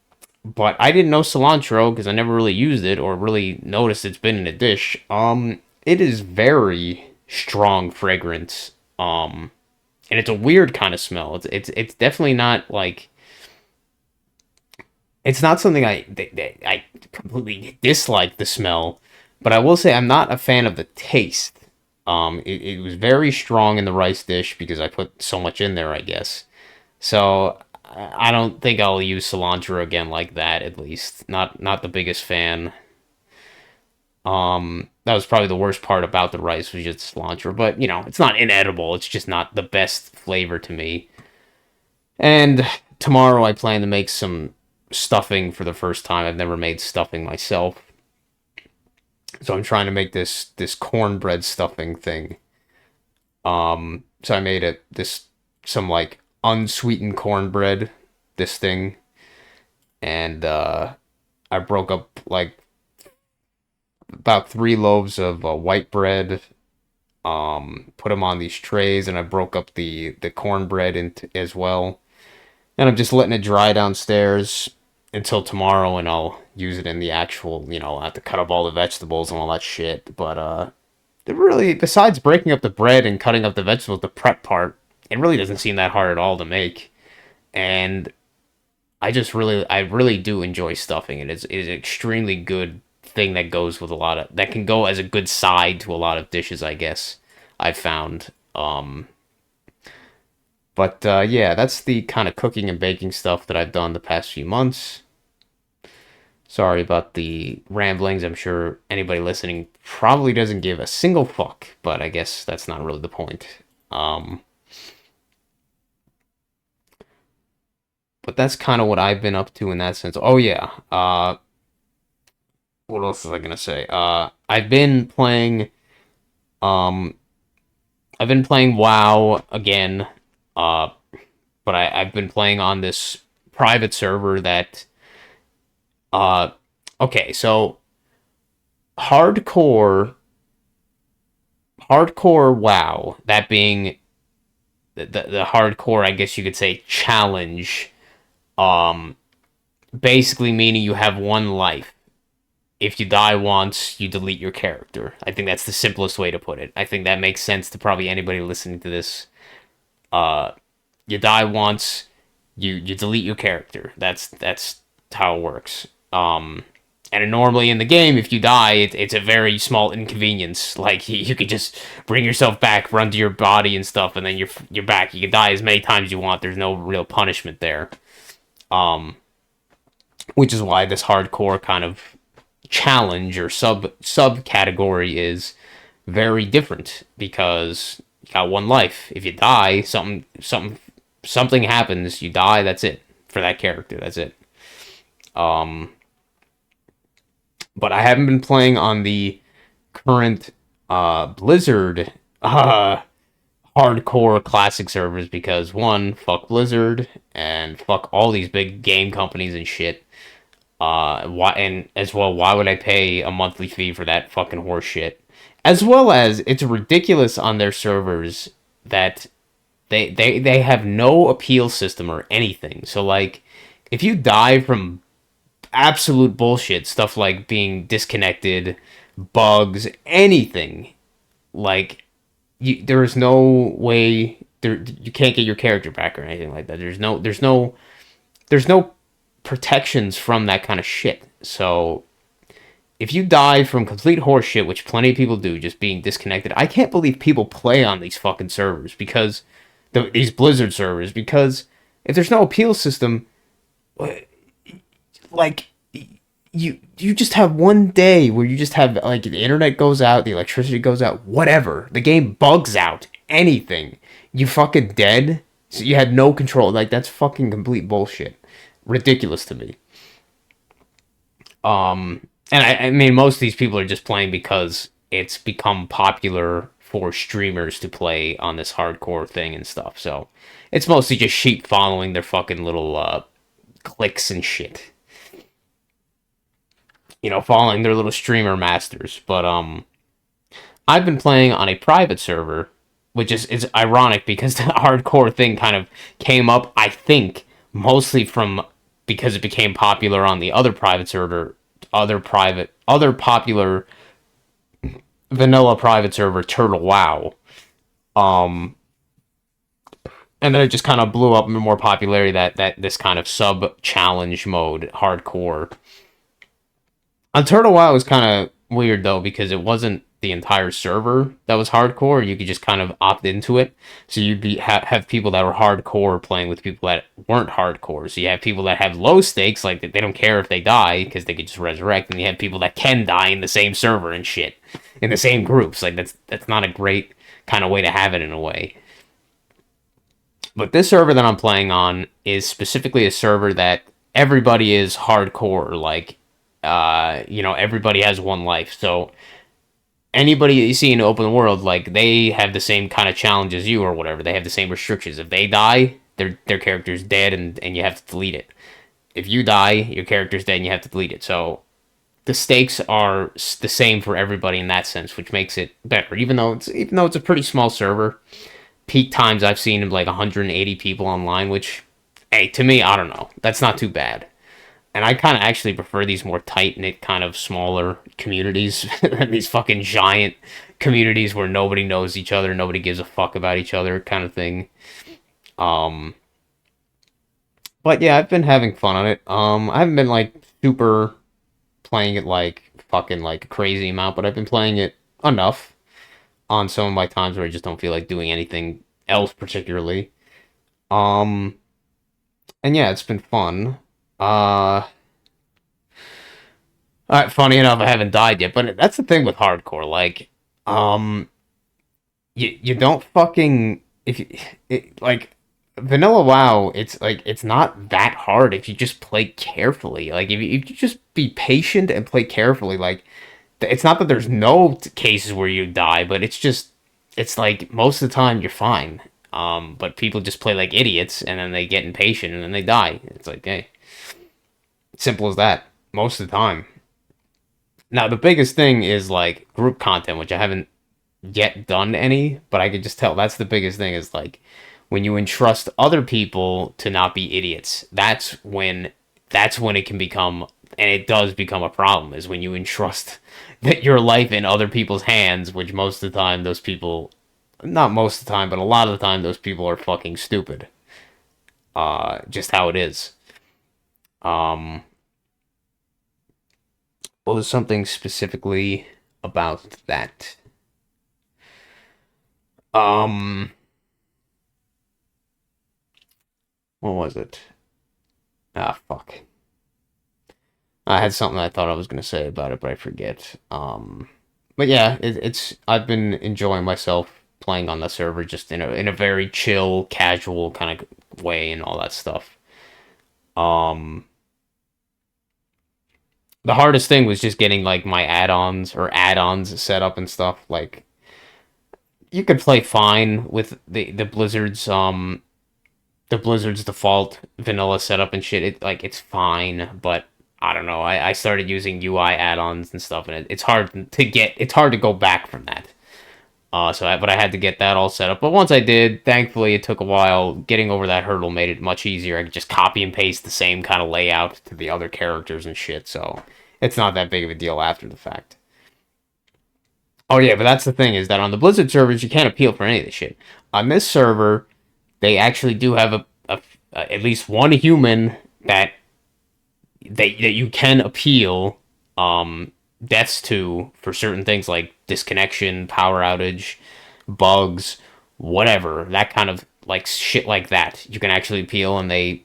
Speaker 1: but I didn't know cilantro because I never really used it or really noticed it's been in a dish. It is very strong fragrance. And it's a weird kind of smell. It's definitely not like it's not something I completely dislike the smell, but I will say I'm not a fan of the taste. It was very strong in the rice dish because I put so much in there, I guess. So I don't think I'll use cilantro again like that. At least not the biggest fan. That was probably the worst part about the rice was just cilantro, but you know it's not inedible. It's just not the best flavor to me. And tomorrow I plan to make some stuffing for the first time. I've never made stuffing myself. So I'm trying to make this cornbread stuffing thing. So I made it this some like unsweetened cornbread, this thing, and I broke up like about 3 loaves of white bread. Put them on these trays, and I broke up the cornbread into as well. And I'm just letting it dry downstairs until tomorrow, and I'll use it in the actual, you know, I have to cut up all the vegetables and all that shit. But it really, besides breaking up the bread and cutting up the vegetables, the prep part, it really doesn't seem that hard at all to make. And I really do enjoy stuffing it. It's an extremely good thing that goes with a lot of, that can go as a good side to a lot of dishes, I guess, I've found. But yeah, that's the kind of cooking and baking stuff that I've done the past few months. Sorry about the ramblings. I'm sure anybody listening probably doesn't give a single fuck, but I guess that's not really the point. Um, but that's kind of what I've been up to in that sense. Oh yeah. What else was I gonna say? Um I've been playing WoW again. Uh, but I've been playing on this private server that uh okay, so hardcore hardcore WoW, that being the hardcore, I guess you could say, challenge, um basically meaning you have one life. If you die once, you delete your character. I think that's the simplest way to put it. I think that makes sense to probably anybody listening to this. Uh you die once, you delete your character. That's how it works. And normally in the game, if you die, it's a very small inconvenience. Like you could just bring yourself back, run to your body and stuff, and then you're back. You can die as many times as you want. There's no real punishment there. Um, which is why this hardcore kind of challenge or subcategory is very different because you got one life. If you die, something happens. You die. That's it for that character. That's it. Um, but I haven't been playing on the current Blizzard hardcore classic servers because one, fuck Blizzard and fuck all these big game companies and shit. Why, and as well, why would I pay a monthly fee for that fucking horse shit? As well as it's ridiculous on their servers that They have no appeal system or anything. So like, if you die from absolute bullshit stuff like being disconnected, bugs, anything, like there is no way there you can't get your character back or anything like that. There's no protections from that kind of shit. So if you die from complete horseshit, which plenty of people do, just being disconnected, I can't believe people play on these fucking servers because these Blizzard servers, because if there's no appeal system, like you just have one day where you just have like the internet goes out, the electricity goes out, whatever, the game bugs out, anything, you fucking dead. So you had no control. Like that's fucking complete bullshit, ridiculous to me. And I mean, most of these people are just playing because it's become popular for streamers to play on this hardcore thing and stuff. So it's mostly just sheep following their fucking little clicks and shit. You know, following their little streamer masters. But I've been playing on a private server, which is ironic because the hardcore thing kind of came up, I think, mostly from because it became popular on the other private server, other popular vanilla private server, Turtle WoW. Um, and then it just kind of blew up in more popularity that this kind of sub challenge mode, hardcore. On Turtle WoW was kind of weird though because it wasn't the entire server that was hardcore. You could just kind of opt into it. So you'd have people that were hardcore playing with people that weren't hardcore. So you have people that have low stakes, like they don't care if they die because they could just resurrect, and you have people that can die in the same server and shit in the same groups. Like that's not a great kind of way to have it in a way. But this server that I'm playing on is specifically a server that everybody is hardcore. Like, everybody has one life. So anybody that you see in the open world, like they have the same kind of challenge as you or whatever. They have the same restrictions. If they die, their character's dead and you have to delete it. If you die, your character's dead and you have to delete it. So the stakes are the same for everybody in that sense, which makes it better. Even though it's a pretty small server, peak times I've seen like 180 people online, which, hey, to me, I don't know. That's not too bad. And I kind of actually prefer these more tight knit, kind of smaller communities than these fucking giant communities where nobody knows each other, nobody gives a fuck about each other, kind of thing. Um, but yeah, I've been having fun on it. I haven't been like super playing it like fucking like a crazy amount, but I've been playing it enough on some of my times where I just don't feel like doing anything else particularly. Um, and yeah, it's been fun. Funny enough, I haven't died yet, but that's the thing with hardcore. Like, um, you don't fucking if you like vanilla WoW. It's like it's not that hard if you just play carefully. Like if you just be patient and play carefully. Like it's not that there's no cases where you die, but it's like most of the time you're fine. But people just play like idiots and then they get impatient and then they die. It's like, hey, simple as that. Most of the time. Now the biggest thing is like group content, which I haven't yet done any, but I could just tell that's the biggest thing is like when you entrust other people to not be idiots. That's when it can become, and it does become a problem, is when you entrust that your life in other people's hands, which most of the time those people, not most of the time, but a lot of the time those people are fucking stupid. Just how it is. Um, what was something specifically about that? Um, what was it? Ah, fuck. I had something I thought I was gonna say about it, but I forget. But yeah, it's I've been enjoying myself playing on the server just in a very chill, casual kind of way and all that stuff. Um, the hardest thing was just getting like my add-ons set up and stuff. Like you could play fine with the Blizzard's default vanilla setup and shit. It's fine, but I don't know. I started using UI add-ons and stuff, and it's hard to go back from that. But I had to get that all set up. But once I did, thankfully, it took a while. Getting over that hurdle made it much easier. I could just copy and paste the same kind of layout to the other characters and shit. So it's not that big of a deal after the fact. Oh yeah, but that's the thing is that on the Blizzard servers you can't appeal for any of this shit. On this server, they actually do have at least one human that that you can appeal deaths to for certain things like disconnection, power outage, bugs, whatever, that kind of like shit like that. You can actually appeal and they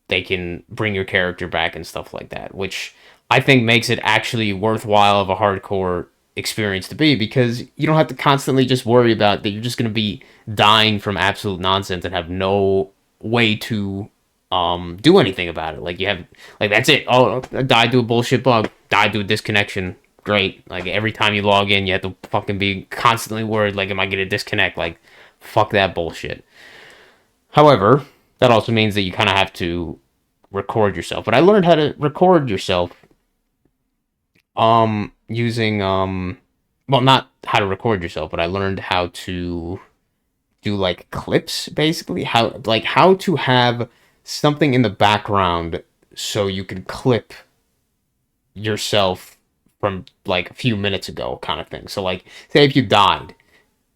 Speaker 1: can bring your character back and stuff like that, which I think makes it actually worthwhile of a hardcore experience to be because you don't have to constantly just worry about that you're just going to be dying from absolute nonsense and have no way to do anything about it. Like you have like that's it. Oh, I died to a bullshit bug, died to a disconnection. Great. Like every time you log in, you have to fucking be constantly worried like am I going to disconnect? Like fuck that bullshit. However, that also means that you kind of have to record yourself. But I learned how to record yourself using well, not how to record yourself, but I learned how to do like clips basically, how to have something in the background so you can clip yourself from like a few minutes ago kind of thing. So like say if you died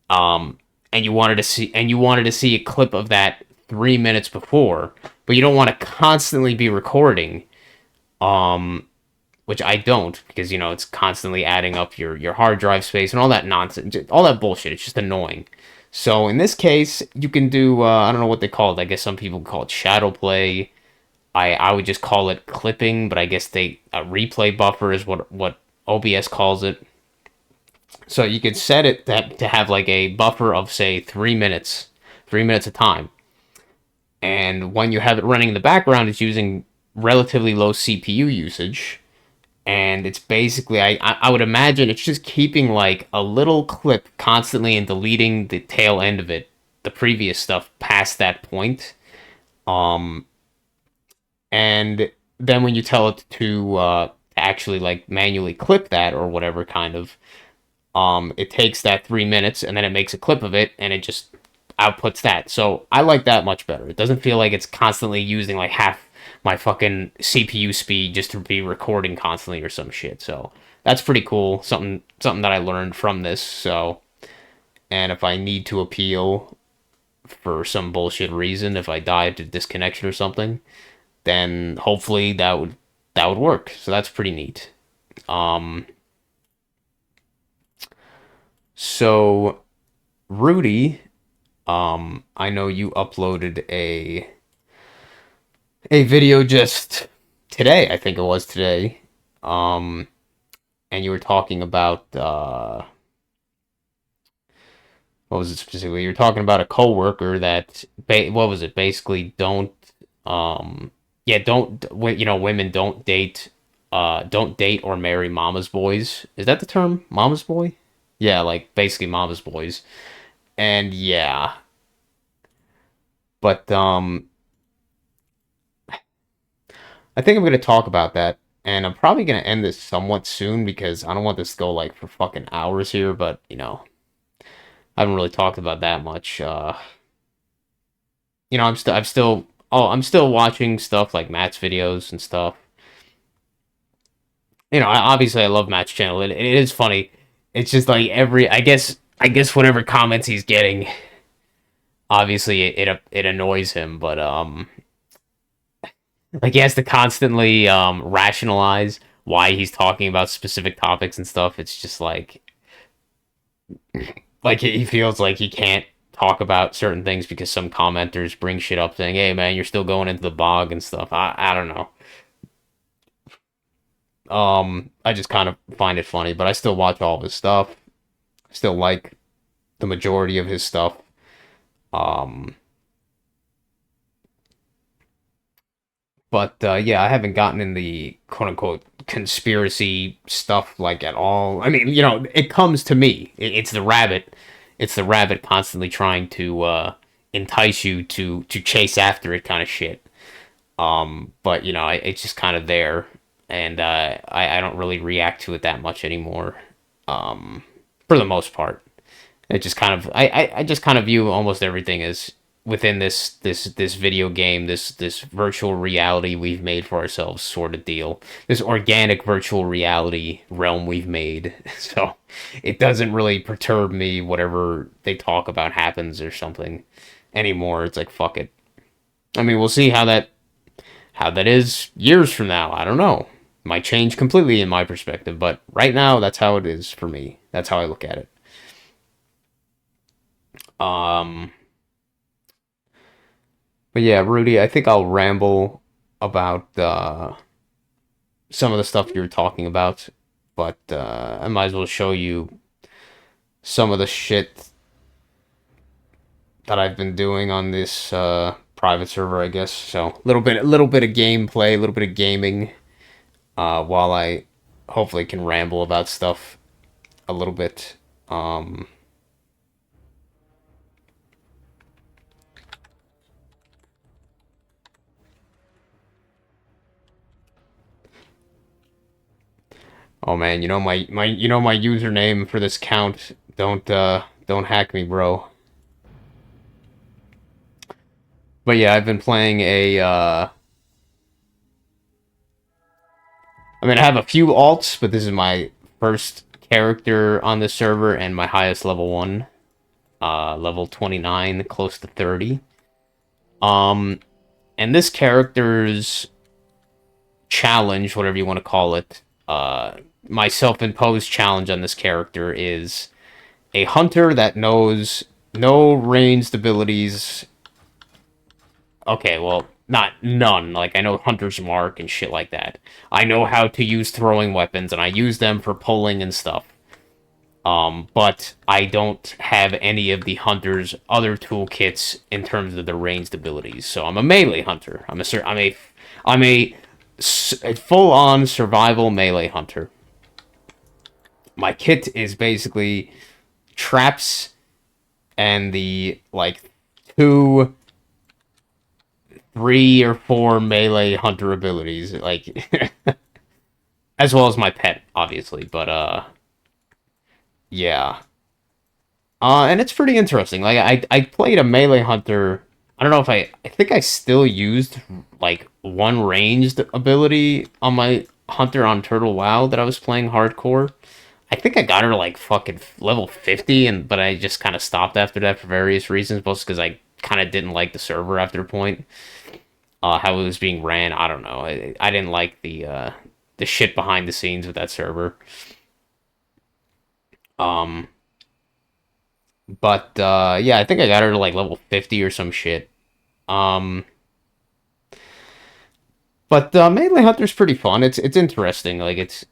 Speaker 1: and you wanted to see a clip of that 3 minutes before, but you don't want to constantly be recording, um, which I don't because you know it's constantly adding up your hard drive space and all that nonsense, all that bullshit. It's just annoying. So in this case, you can do I don't know what they call it. I guess some people call it shadow play. I would just call it clipping, but I guess they a replay buffer is what OBS calls it. So you could set it to have like a buffer of say 3 minutes, 3 minutes of time. And when you have it running in the background, it's using relatively low CPU usage. And it's basically, I would imagine it's just keeping like a little clip constantly and deleting the tail end of it, the previous stuff past that point. Um, and then when you tell it to actually like manually clip that or whatever kind of, it takes that 3 minutes and then it makes a clip of it and it just outputs that. So I like that much better. It doesn't feel like it's constantly using like half my fucking CPU speed just to be recording constantly or some shit. So that's pretty cool. Something that I learned from this. So and if I need to appeal for some bullshit reason, if I die to disconnection or something, then hopefully that would work. So that's pretty neat. Um so Rudy, I know you uploaded a video just today, I think it was today. Um, and you were talking about what was it specifically? You were talking about a coworker that what was it? Basically, don't yeah, you know, women don't date or marry mama's boys. Is that the term? Mama's boy? Yeah, like basically mama's boys. And yeah, but I think I'm going to talk about that, and I'm probably going to end this somewhat soon because I don't want this to go like for fucking hours here. But you know, I haven't really talked about that much. You know, I'm still watching stuff like Matt's videos and stuff. You know, obviously I love Matt's channel. It is funny. It's just like I guess whatever comments he's getting, obviously it annoys him. But like he has to constantly rationalize why he's talking about specific topics and stuff. It's just like he feels like he can't talk about certain things because some commenters bring shit up saying, "Hey man, you're still going into the bog and stuff." I don't know. I just kind of find it funny, but I still watch all of his stuff. I still like the majority of his stuff. Um, but yeah, I haven't gotten in the quote unquote conspiracy stuff like at all. I mean, you know, it comes to me. It's the rabbit. It's the rabbit constantly trying to entice you to chase after it, kind of shit. But you know, it's just kind of there, and I don't really react to it that much anymore. For the most part, It just kind of I just kind of view almost everything as within this video game, this virtual reality we've made for ourselves sort of deal. This organic virtual reality realm we've made. So it doesn't really perturb me whatever they talk about happens or something anymore. It's like fuck it. I mean, we'll see how that is years from now. I don't know. Might change completely in my perspective, but right now that's how it is for me. That's how I look at it. Um But yeah, Rudy, I think I'll ramble about some of the stuff you were talking about, but I might as well show you some of the shit that I've been doing on this private server, I guess. So a little bit of gameplay, a little bit of gaming, while I hopefully can ramble about stuff a little bit. Um, oh man, you know my username for this count. Don't hack me, bro. But yeah, I've been playing I mean, I have a few alts, but this is my first character on this server and my highest level one, level 29, close to 30. Um, and this character's challenge, whatever you want to call it, my self-imposed challenge on this character is a hunter that knows no ranged abilities. Okay, well, not none. Like, I know Hunter's Mark and shit like that. I know how to use throwing weapons, and I use them for pulling and stuff. But I don't have any of the Hunter's other toolkits in terms of the ranged abilities. So I'm a melee hunter. I'm a full-on survival melee hunter. My kit is basically traps and the, like, two, three or four melee hunter abilities, like as well as my pet, obviously. But yeah, and it's pretty interesting. Like I played a melee hunter. I don't know if I think I still used like one ranged ability on my hunter on Turtle WoW that I was playing hardcore. I think I got her like fucking level 50, and but I just kind of stopped after that for various reasons, both because I kind of didn't like the server after a point. How it was being ran. I don't know. I didn't like the shit behind the scenes with that server. Um, but yeah, I think I got her to like level 50 or some shit. Um, but Melee Hunter's pretty fun. It's interesting. Like it's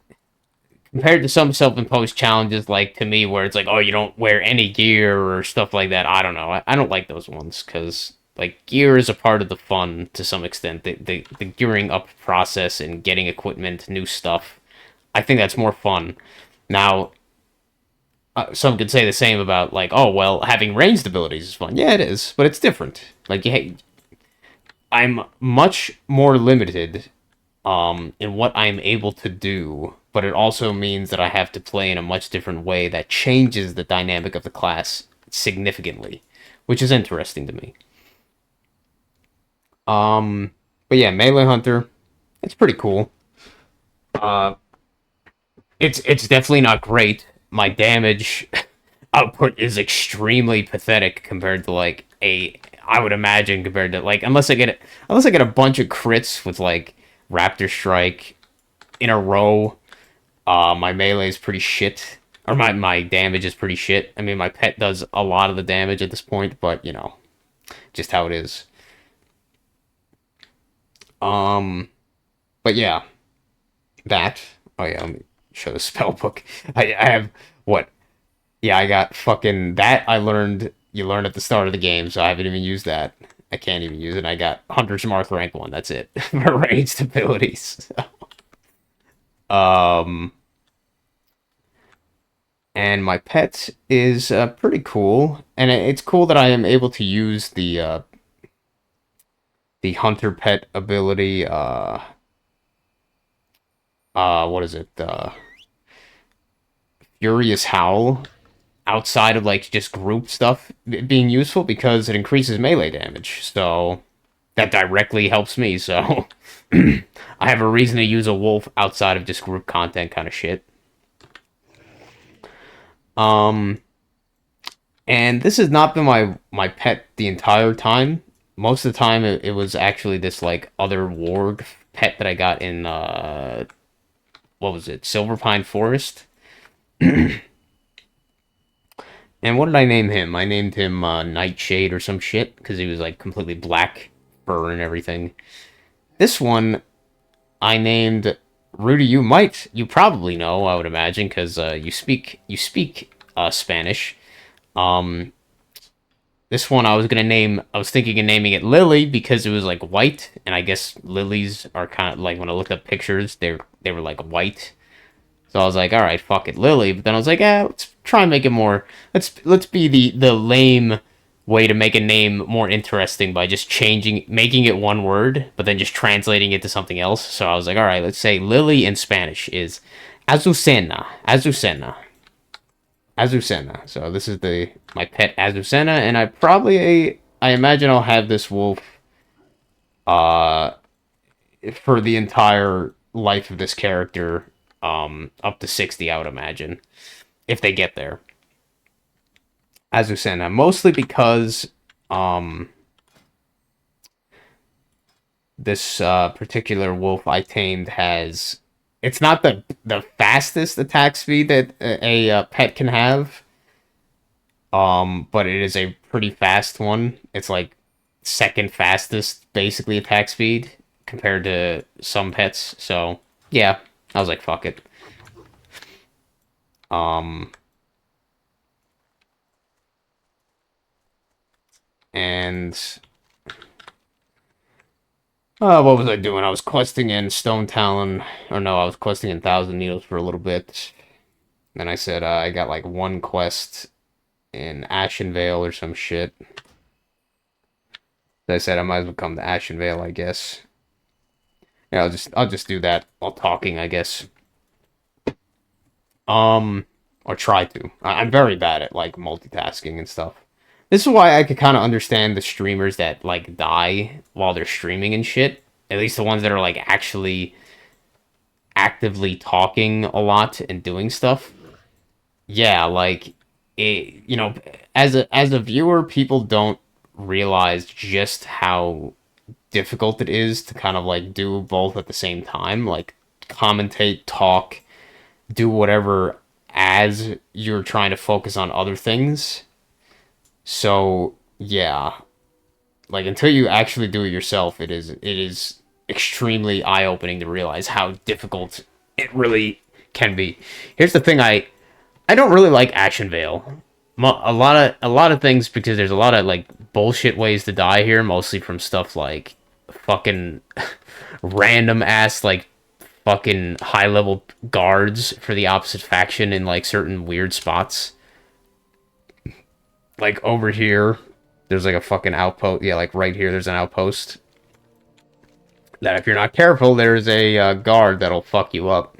Speaker 1: compared to some self-imposed challenges, like to me, where it's like, oh, you don't wear any gear or stuff like that. I don't know. I don't like those ones because like gear is a part of the fun to some extent. The gearing up process and getting equipment, new stuff. I think that's more fun. Now, some could say the same about like, oh well, having ranged abilities is fun. Yeah, it is, but it's different. Like, hey, I'm much more limited in what I'm able to do, but it also means that I have to play in a much different way that changes the dynamic of the class significantly, which is interesting to me. Um, but yeah, Melee Hunter, it's pretty cool. Uh, it's definitely not great. My damage output is extremely pathetic compared to like a I would imagine compared to like unless I get a bunch of crits with like Raptor Strike in a row, my melee is pretty shit. Or my damage is pretty shit. I mean my pet does a lot of the damage at this point, but you know, just how it is. Um but yeah, that oh yeah, let me show the spell book. I have what Yeah, I got fucking that I learned you learn at the start of the game, so I haven't even used that. I can't even use it. I got Hunter's Mark rank 1, that's it. For ranged abilities. Um and my pet is pretty cool, and it's cool that I am able to use the hunter pet ability. What is it? Furious Howl. outside of like just group stuff being useful because it increases melee damage. So that directly helps me. So I have a reason to use a wolf outside of just group content kind of shit. Um, and this has not been my pet the entire time. Most of the time, it was actually this like other warg pet that I got in what was it, Silverpine Forest. And what did I name him? I named him Nightshade or some shit because he was like completely black fur and everything. This one I named Rudy. You probably know, I would imagine, because you speak Spanish. Um, this one I was thinking of naming it Lily because it was like white, and I guess lilies are kind of like when I looked up pictures, they were like white. So I was like, all right, fuck it, Lily. But then I was like, let's try and make it more. Let's be the lame way to make a name more interesting by just making it one word, but then just translating it to something else. So I was like, all right, let's say Lily in Spanish is Azucena, Azucena, Azucena. So this is the my pet Azucena, and I imagine I'll have this wolf uh for the entire life of this character, up to 60, I would imagine, if they get there. Azucena, mostly because um this particular wolf I tamed has it's not the fastest attack speed that a pet can have, but it is a pretty fast one. It's like second fastest basically attack speed compared to some pets. So yeah, I was like, fuck it. Um, and what was I doing? I was questing in Stone Talon, or no, I was questing in Thousand Needles for a little bit. Then I said I got like one quest in Ashenvale or some shit. I said I might as well come to Ashenvale, I guess. Yeah, I'll just do that while talking, I guess. Um, or try to. I'm very bad at like multitasking and stuff. This is why I could kind of understand the streamers that like die while they're streaming and shit. At least the ones that are like actually actively talking a lot and doing stuff. Yeah, like as a viewer, people don't realize just how difficult it is to kind of like do both at the same time, like commentate, talk, do whatever as you're trying to focus on other things. So, yeah, like until you actually do it yourself, it is extremely eye-opening to realize how difficult it really can be. Here's the thing, I don't really like Action Veil. A lot of things because there's a lot of like bullshit ways to die here, mostly from stuff like fucking random ass like fucking high level guards for the opposite faction in like certain weird spots. Like over here, there's like a fucking outpost. Yeah, like right here, there's an outpost. That if you're not careful, there's a guard that'll fuck you up.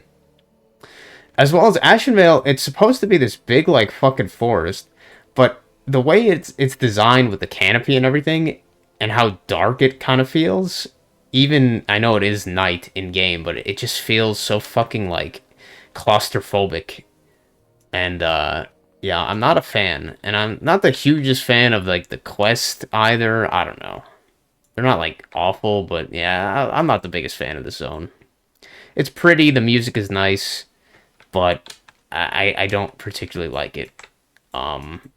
Speaker 1: As well as Ashenvale, it's supposed to be this big like fucking forest, but the way it's designed with the canopy and everything, and how dark it kind of feels. Even I know it is night in game, but it just feels so fucking like claustrophobic. And yeah, I'm not a fan, and I'm not the hugest fan of like the quest either. I don't know. They're not like awful, but yeah, I'm not the biggest fan of the zone. It's pretty, the music is nice, but I don't particularly like it. Um,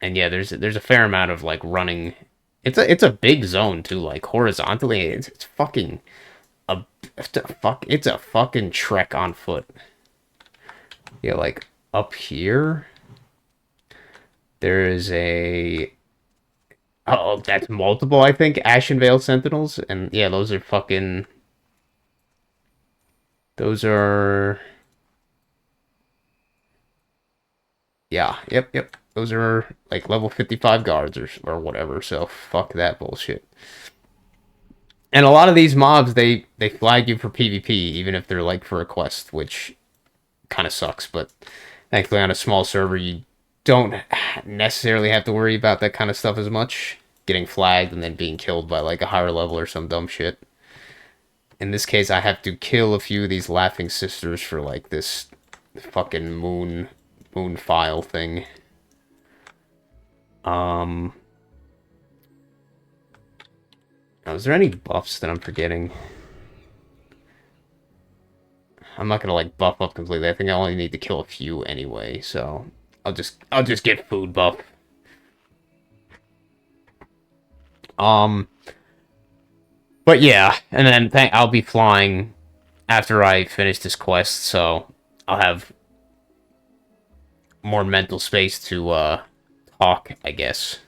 Speaker 1: and yeah, there's a fair amount of like running. It's a big zone too, like horizontally. It's fucking a it's a fucking trek on foot. Yeah, like up here, there is a oh that's multiple I think Ashenvale Sentinels, and yeah, those are yeah, yep. Those are like level 55 guards or whatever, so fuck that bullshit. And a lot of these mobs, they flag you for PvP, even if they're like for a quest, which kind of sucks, but Thankfully, on a small server, you don't necessarily have to worry about that kind of stuff as much. Getting flagged and then being killed by like a higher level or some dumb shit. In this case, I have to kill a few of these laughing sisters for like this fucking moon file thing. Now, is there any buffs that I'm forgetting? I'm not gonna like buff up completely. I think I only need to kill a few anyway, so I'll just get food buff. But yeah, and then I'll be flying after I finish this quest, so I'll have more mental space to talk, I guess.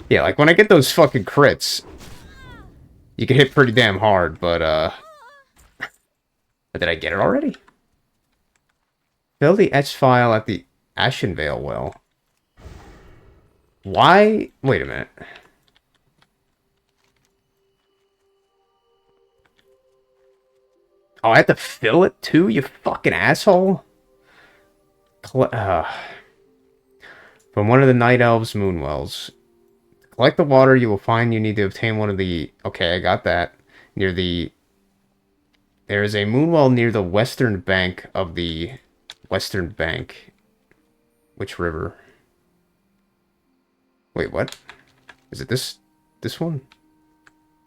Speaker 1: Yeah, like when I get those fucking crits, you can hit pretty damn hard, but did I get it already? Fill the etch file at the Ashenvale well. Why? Wait a minute. Oh, I have to fill it too, you fucking asshole? From one of the Night Elves' moonwells. To collect the water, you will find you need to obtain one of the... Okay, I got that. Near the... There is a moonwell near the western bank of the... Western bank. Which river? Wait, what? Is it this one?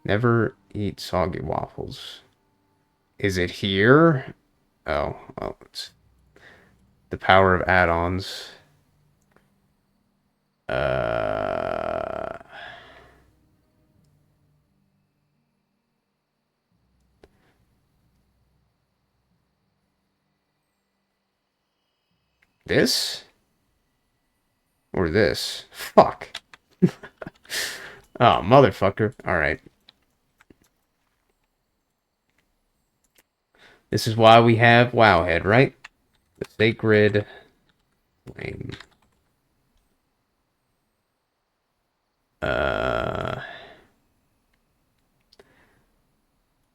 Speaker 1: Never eat soggy waffles. Is it here? Oh, well, it's the power of add-ons. This? Or this? Fuck. Oh, motherfucker. Alright. This is why we have Wowhead, right? The sacred flame.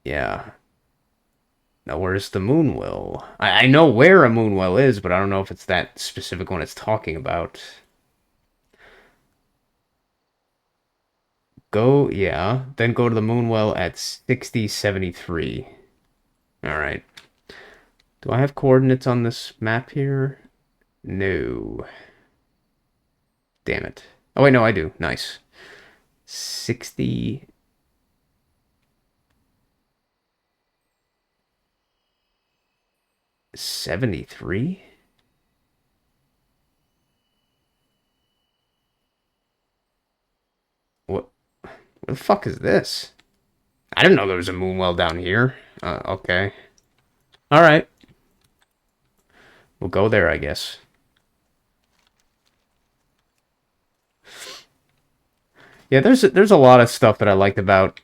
Speaker 1: Yeah. Now, where's the Moonwell? I know where a Moonwell is, but I don't know if it's that specific one it's talking about. Go, yeah. Then go to the Moonwell at 6073. Alright. Do I have coordinates on this map here? No. Damn it. Oh, wait, no, I do. Nice. 60... 73? What the fuck is this? I didn't know there was a moonwell down here. Okay. Alright. We'll go there, I guess. Yeah, there's a lot of stuff that I liked about...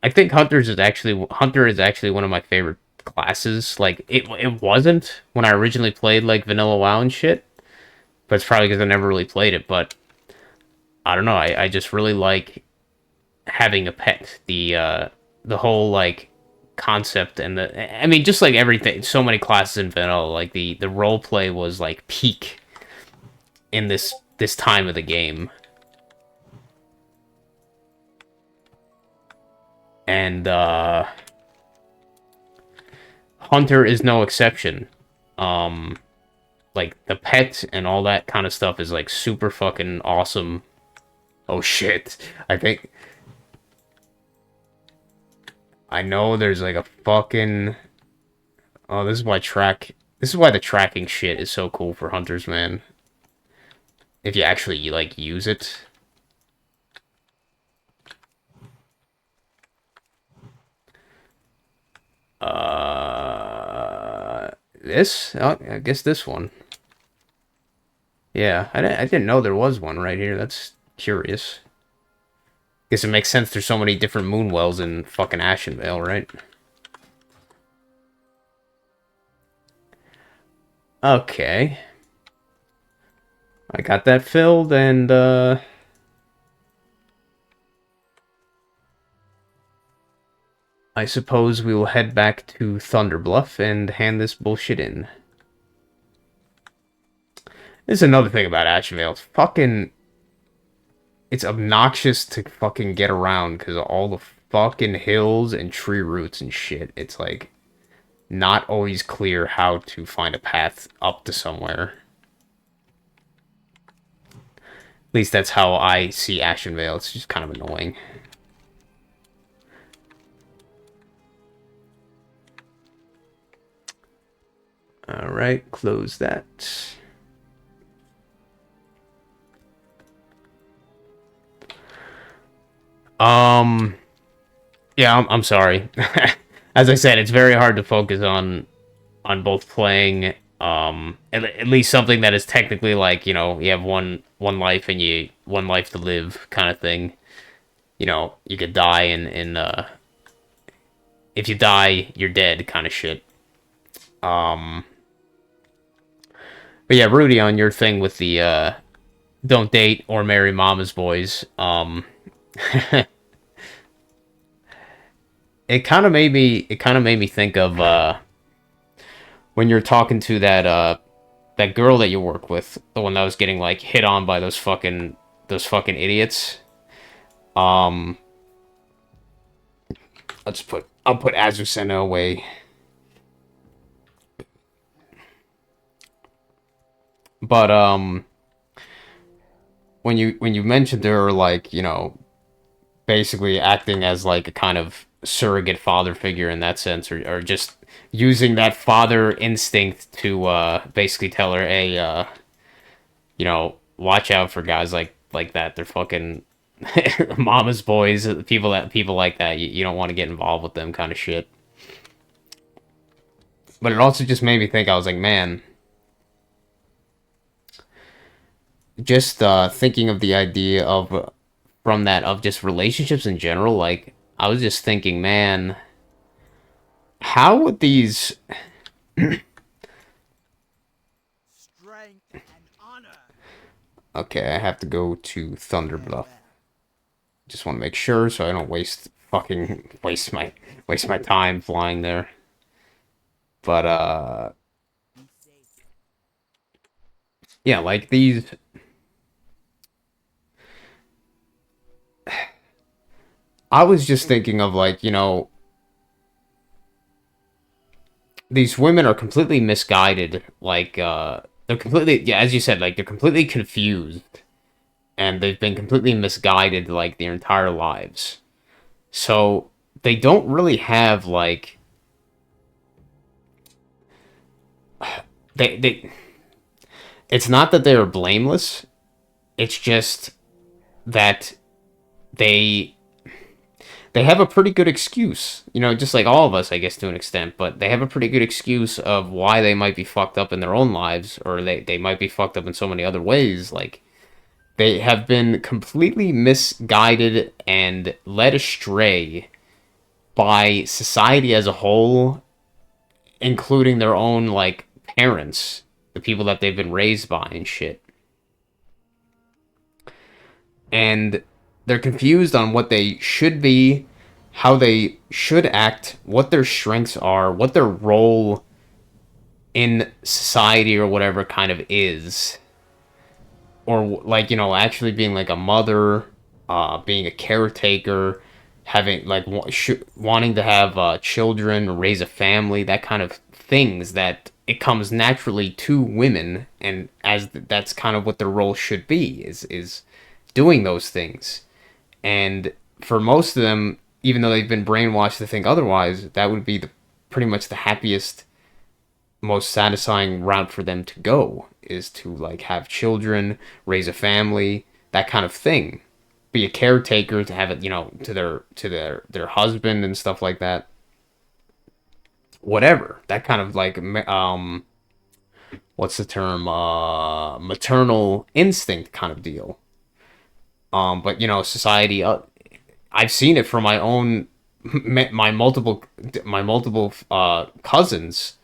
Speaker 1: I think Hunter is actually one of my favorite classes. Like, it wasn't when I originally played, like, Vanilla WoW and shit. But it's probably because I never really played it, but... I don't know, I just really like having a pet. The whole, like, concept and I mean, just like everything, so many classes in Vanilla, like, the roleplay was, like, peak in this time of the game. And, Hunter is no exception. Like, the pet and all that kind of stuff is, like, super fucking awesome. Oh, shit. I know there's, like, a fucking... Oh, this is why the tracking shit is so cool for hunters, man. If you actually, like, use it. This? Oh, I guess this one. Yeah, I didn't know there was one right here. That's curious. Guess it makes sense there's so many different moonwells in fucking Ashenvale, right? Okay. I got that filled, and, I suppose we will head back to Thunderbluff and hand this bullshit in. This is another thing about Ashenvale. It's obnoxious to fucking get around because of all the fucking hills and tree roots and shit. It's like not always clear how to find a path up to somewhere. At least that's how I see Ashenvale. It's just kind of annoying. Alright, close that. Yeah, I'm sorry. As I said, it's very hard to focus on both playing at least something that is technically like, you know, you have one life and you one life to live kind of thing. You know, you could die and if you die, you're dead kind of shit. But yeah, Rudy, on your thing with the don't date or marry mama's boys, it kind of made me think of when you're talking to that girl that you work with, the one that was getting like hit on by those fucking idiots. Um, I'll put Azucena away. But when you mentioned her, like, you know, basically acting as like a kind of surrogate father figure in that sense, or just using that father instinct to basically tell her, hey, you know, watch out for guys like that. They're fucking mama's boys, people like that. You don't want to get involved with them, kind of shit. But it also just made me think. I was like, man, just thinking of the idea of from that of just relationships in general. Like, I was just thinking, man, how would these?
Speaker 2: Strength and honor.
Speaker 1: Okay, I have to go to Thunderbluff. Just want to make sure so I don't waste my time flying there. But yeah, like these I was just thinking of like, you know, these women are completely misguided, like they're completely, yeah, as you said, like they're completely confused and they've been completely misguided like their entire lives. So they don't really have like they it's not that they are blameless, it's just that they they have a pretty good excuse, you know, just like all of us, I guess, to an extent, but they have a pretty good excuse of why they might be fucked up in their own lives, or they might be fucked up in so many other ways. Like, they have been completely misguided and led astray by society as a whole, including their own, like, parents, the people that they've been raised by and shit. And they're confused on what they should be, how they should act, what their strengths are, what their role in society or whatever kind of is. Or, like, you know, actually being like a mother, being a caretaker, having, like, wanting to have children, raise a family, that kind of things that it comes naturally to women, and as that's kind of what their role should be, is doing those things. And for most of them, even though they've been brainwashed to think otherwise, that would be pretty much the happiest, most satisfying route for them to go, is to like have children, raise a family, that kind of thing. Be a caretaker to have it, you know, to their husband and stuff like that. Whatever. That kind of like what's the term? Maternal instinct kind of deal. But you know, society. I've seen it from my own, my multiple cousins.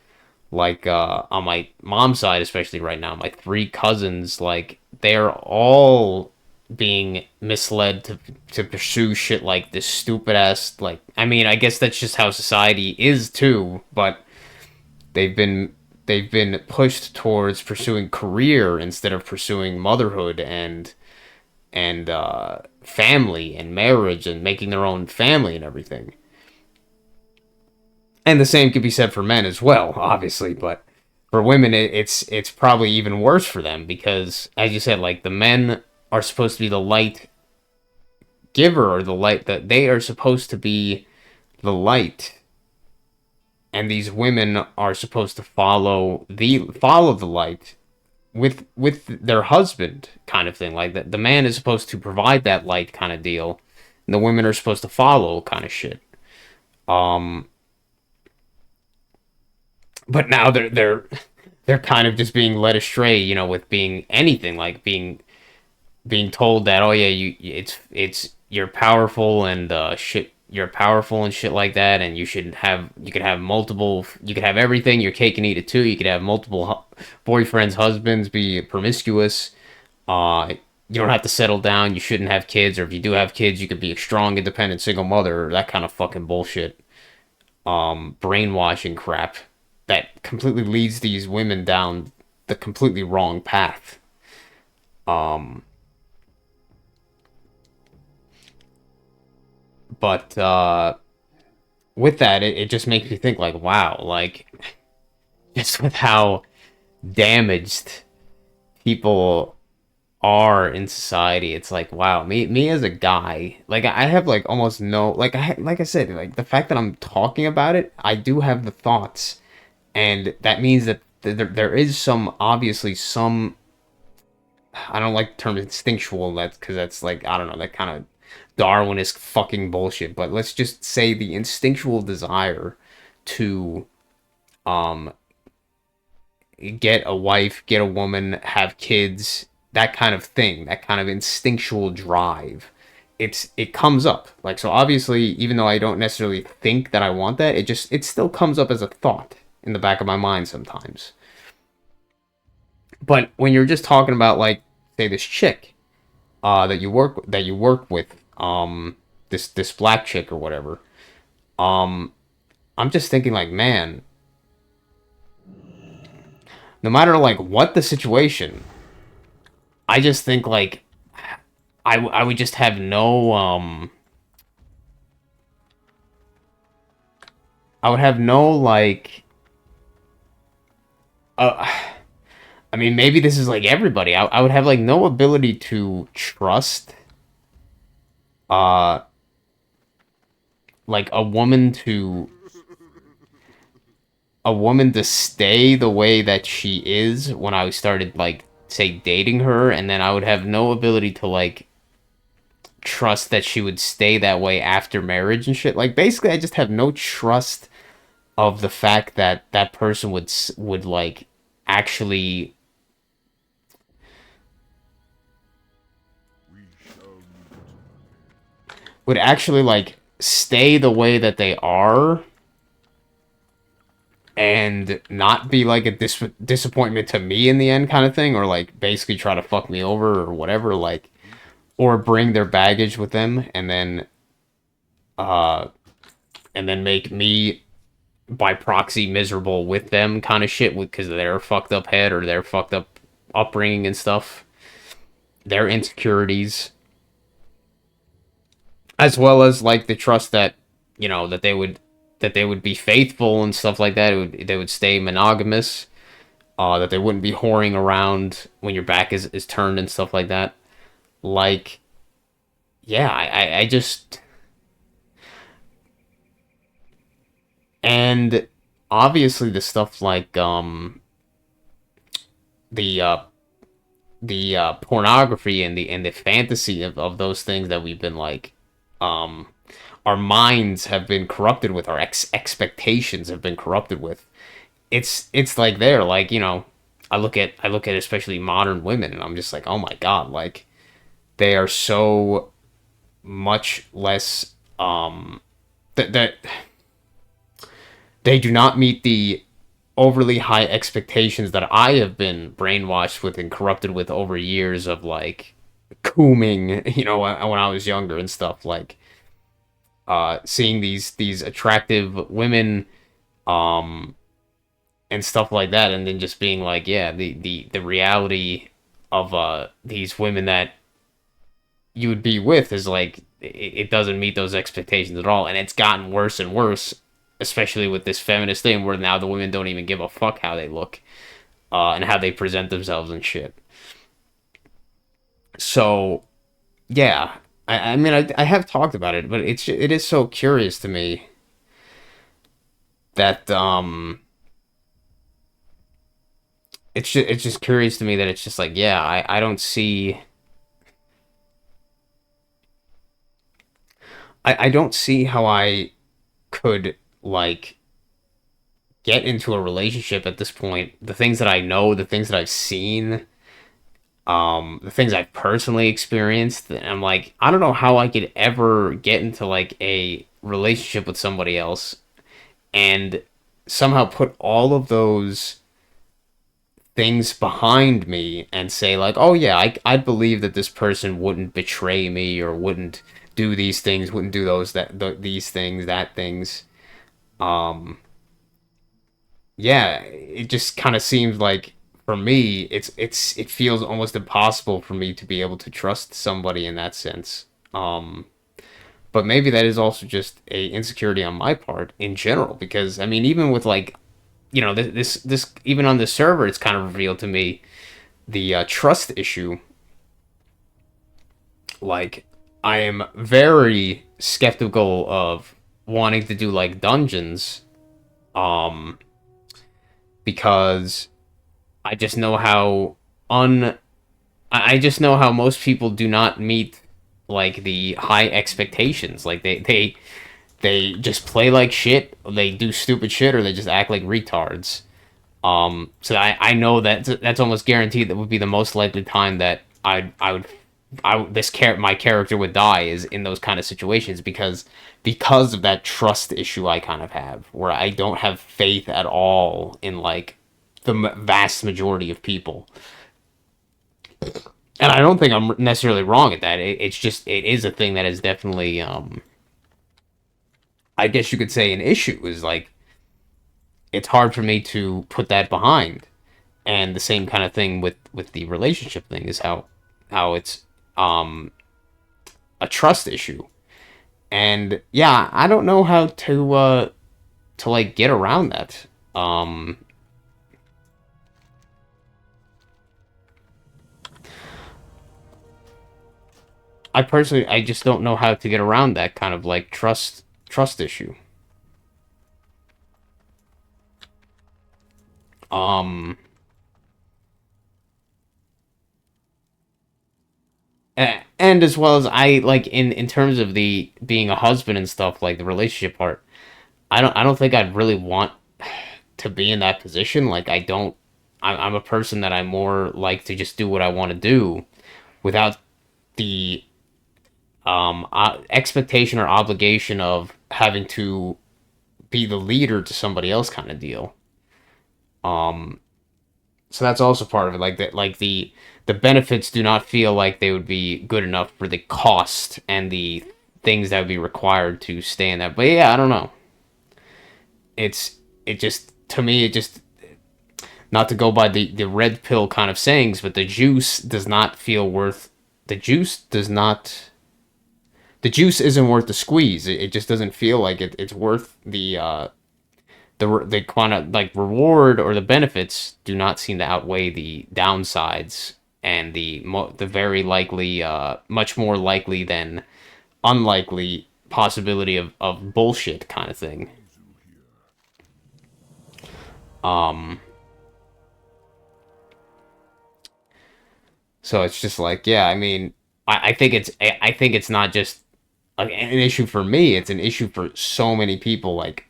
Speaker 1: Like on my mom's side, especially right now, my three cousins, like they're all being misled to pursue shit like this stupid ass, like, I mean, I guess that's just how society is too, but they've been they've been pushed towards pursuing career instead of pursuing motherhood and family and marriage and making their own family and everything. And the same could be said for men as well, obviously, but for women it's probably even worse for them because, as you said, like the men are supposed to be the light giver, or the light, that they are supposed to be the light, and these women are supposed to follow the light with their husband, kind of thing. Like that, the man is supposed to provide that light, kind of deal, and the women are supposed to follow, kind of shit. Um, but now they're kind of just being led astray, with being anything, like being told that, oh yeah, it's you're powerful and shit, you're powerful and shit like that, and you could have multiple, you could have everything, your cake and eat it too. You could have multiple boyfriends, husbands, be promiscuous. Uh, you don't have to settle down. You shouldn't have kids, or if you do have kids, you could be a strong, independent, single mother. That kind of fucking bullshit. Brainwashing crap that completely leads these women down the completely wrong path. Um, but with that, it just makes me think, like, wow, like, just with how damaged people are in society, it's like, wow, me as a guy, like, I have like almost no, like I said, like the fact that I'm talking about it, I do have the thoughts, and that means that there is some, obviously some, I don't like the term instinctual, that's because that's like, I don't know, that kind of Darwinist fucking bullshit, but let's just say the instinctual desire to um get a wife, get a woman, have kids, that kind of thing, that kind of instinctual drive. It comes up. Like, so obviously, even though I don't necessarily think that I want that, it still comes up as a thought in the back of my mind sometimes. But when you're just talking about, like, say this chick that you work with, this black chick or whatever, um I'm just thinking, like, man, no matter like what the situation, I just think, like, I would just have no I would have no, like, uh I mean, maybe this is like everybody. I would have like no ability to trust uh like a woman to stay the way that she is when I started, like, say, dating her, and then I would have no ability to, like, trust that she would stay that way after marriage and shit. Like, basically, I just have no trust of the fact that that person would like actually like stay the way that they are and not be like a disappointment to me in the end, kind of thing, or like basically try to fuck me over or whatever, like, or bring their baggage with them uh and then make me by proxy miserable with them, kind of shit, because of their fucked up head or their fucked up upbringing and stuff, their insecurities, as well as like the trust that, that they would be faithful and stuff like that. They would stay monogamous. That they wouldn't be whoring around when your back is turned and stuff like that. Like, yeah, I just, and obviously the stuff like the pornography and the fantasy of those things that we've been like, um our minds have been corrupted with, our expectations have been corrupted with. It's like they're like, I look at especially modern women, and I'm just like, oh my god, like, they are so much less, that they do not meet the overly high expectations that I have been brainwashed with and corrupted with over years of, like, cooming, when I was younger and stuff, like seeing these attractive women, um, and stuff like that, and then just being like, yeah, the reality of these women that you would be with is like it doesn't meet those expectations at all, and it's gotten worse and worse, especially with this feminist thing where now the women don't even give a fuck how they look, and how they present themselves and shit. So yeah, I mean I have talked about it, but it is so curious to me that it's just curious to me that it's just like, yeah, I don't see, I don't see how I could like get into a relationship at this point. The things that I know, the things that I've seen, the things I've personally experienced, and I'm like, I don't know how I could ever get into like a relationship with somebody else and somehow put all of those things behind me and say like, oh yeah, I believe that this person wouldn't betray me or wouldn't do these things, wouldn't do those these things, that things. Um, yeah, it just kind of seems like for me, it feels almost impossible for me to be able to trust somebody in that sense. But maybe that is also just a insecurity on my part in general, because I mean, even with like, this even on the server, it's kind of revealed to me the trust issue. Like, I am very skeptical of wanting to do like dungeons, um, because I just know how un I just know how most people do not meet like the high expectations. Like they just play like shit, they do stupid shit, or they just act like retards. So I know that that's almost guaranteed that would be the most likely time that my character would die is in those kind of situations, because of that trust issue I kind of have, where I don't have faith at all in like the vast majority of people. And I don't think I'm necessarily wrong at that. It's just it is a thing that is definitely, I guess you could say, an issue. Is like it's hard for me to put that behind. And the same kind of thing with the relationship thing is how it's um a trust issue. And yeah, I don't know how to like get around that. Um I just don't know how to get around that kind of like trust issue. Um and as well as I like in terms of the being a husband and stuff, like the relationship part, I don't think I'd really want to be in that position. Like I don't I'm a person that I more like to just do what I want to do without the expectation or obligation of having to be the leader to somebody else kind of deal. Um so that's also part of it, like that, like the benefits do not feel like they would be good enough for the cost and the things that would be required to stay in that. But yeah, I don't know. It just, to me, it just, not to go by the red pill kind of sayings, but the juice does not feel worth, the juice does not, the juice isn't worth the squeeze. It just doesn't feel like it's worth the kind of like reward, or the benefits do not seem to outweigh the downsides, and the very likely, much more likely than unlikely possibility of bullshit kind of thing. Um, so it's just like, yeah, I mean, I think it's not just like an issue for me; it's an issue for so many people. Like,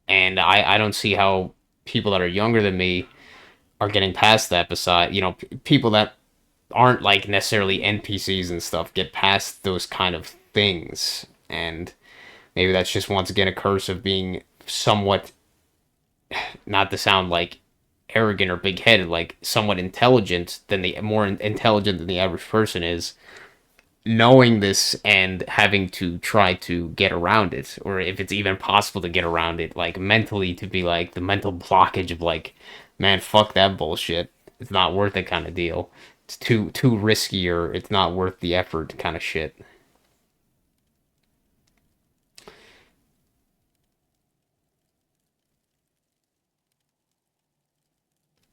Speaker 1: and I don't see how people that are younger than me are getting past that. Beside, people that aren't like necessarily NPCs and stuff get past those kind of things, and maybe that's just once again a curse of being somewhat, not to sound like arrogant or big-headed, like somewhat intelligent than the more intelligent than the average person is, knowing this and having to try to get around it, or if it's even possible to get around it, like mentally, to be like the mental blockage of like, man, fuck that bullshit. It's not worth it kind of deal. It's too risky, or it's not worth the effort kind of shit.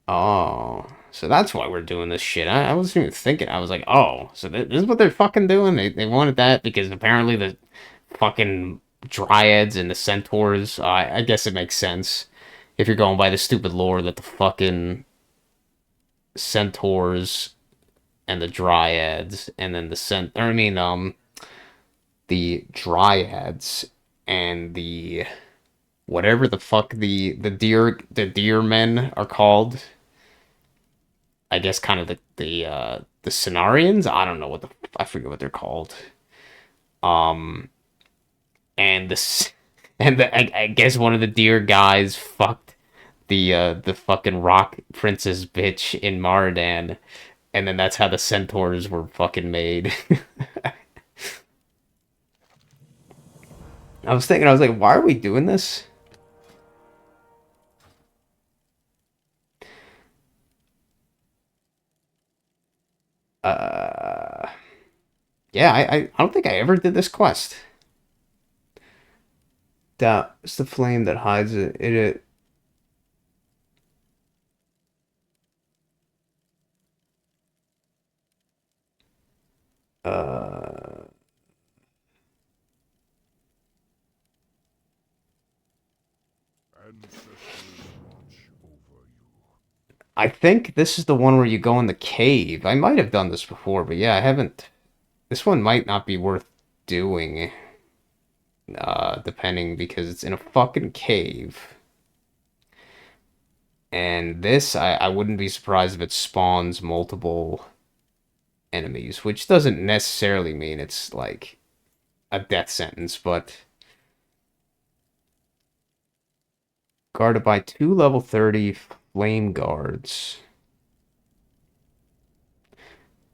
Speaker 1: Oh, so that's why we're doing this shit. I wasn't even thinking. I was like, oh, so this is what they're fucking doing. They wanted that because apparently the fucking dryads and the centaurs. I guess it makes sense if you're going by the stupid lore that the fucking centaurs and the dryads and then the the dryads and the whatever the fuck the deer men are called. I guess kind of the Cenarians. I don't know what I forget what they're called. Um, and this and I guess one of the deer guys fucked the fucking rock princess bitch in Maradan, and then that's how the centaurs were fucking made. I was thinking, I was like, why are we doing this? Uh, yeah, I don't think I ever did this quest. It's the flame that hides it. Uh, I think this is the one where you go in the cave. I might have done this before, but yeah, I haven't. This one might not be worth doing, depending because it's in a fucking cave. And this, I wouldn't be surprised if it spawns multiple enemies, which doesn't necessarily mean it's like a death sentence, but guarded by two level 30 flame guards.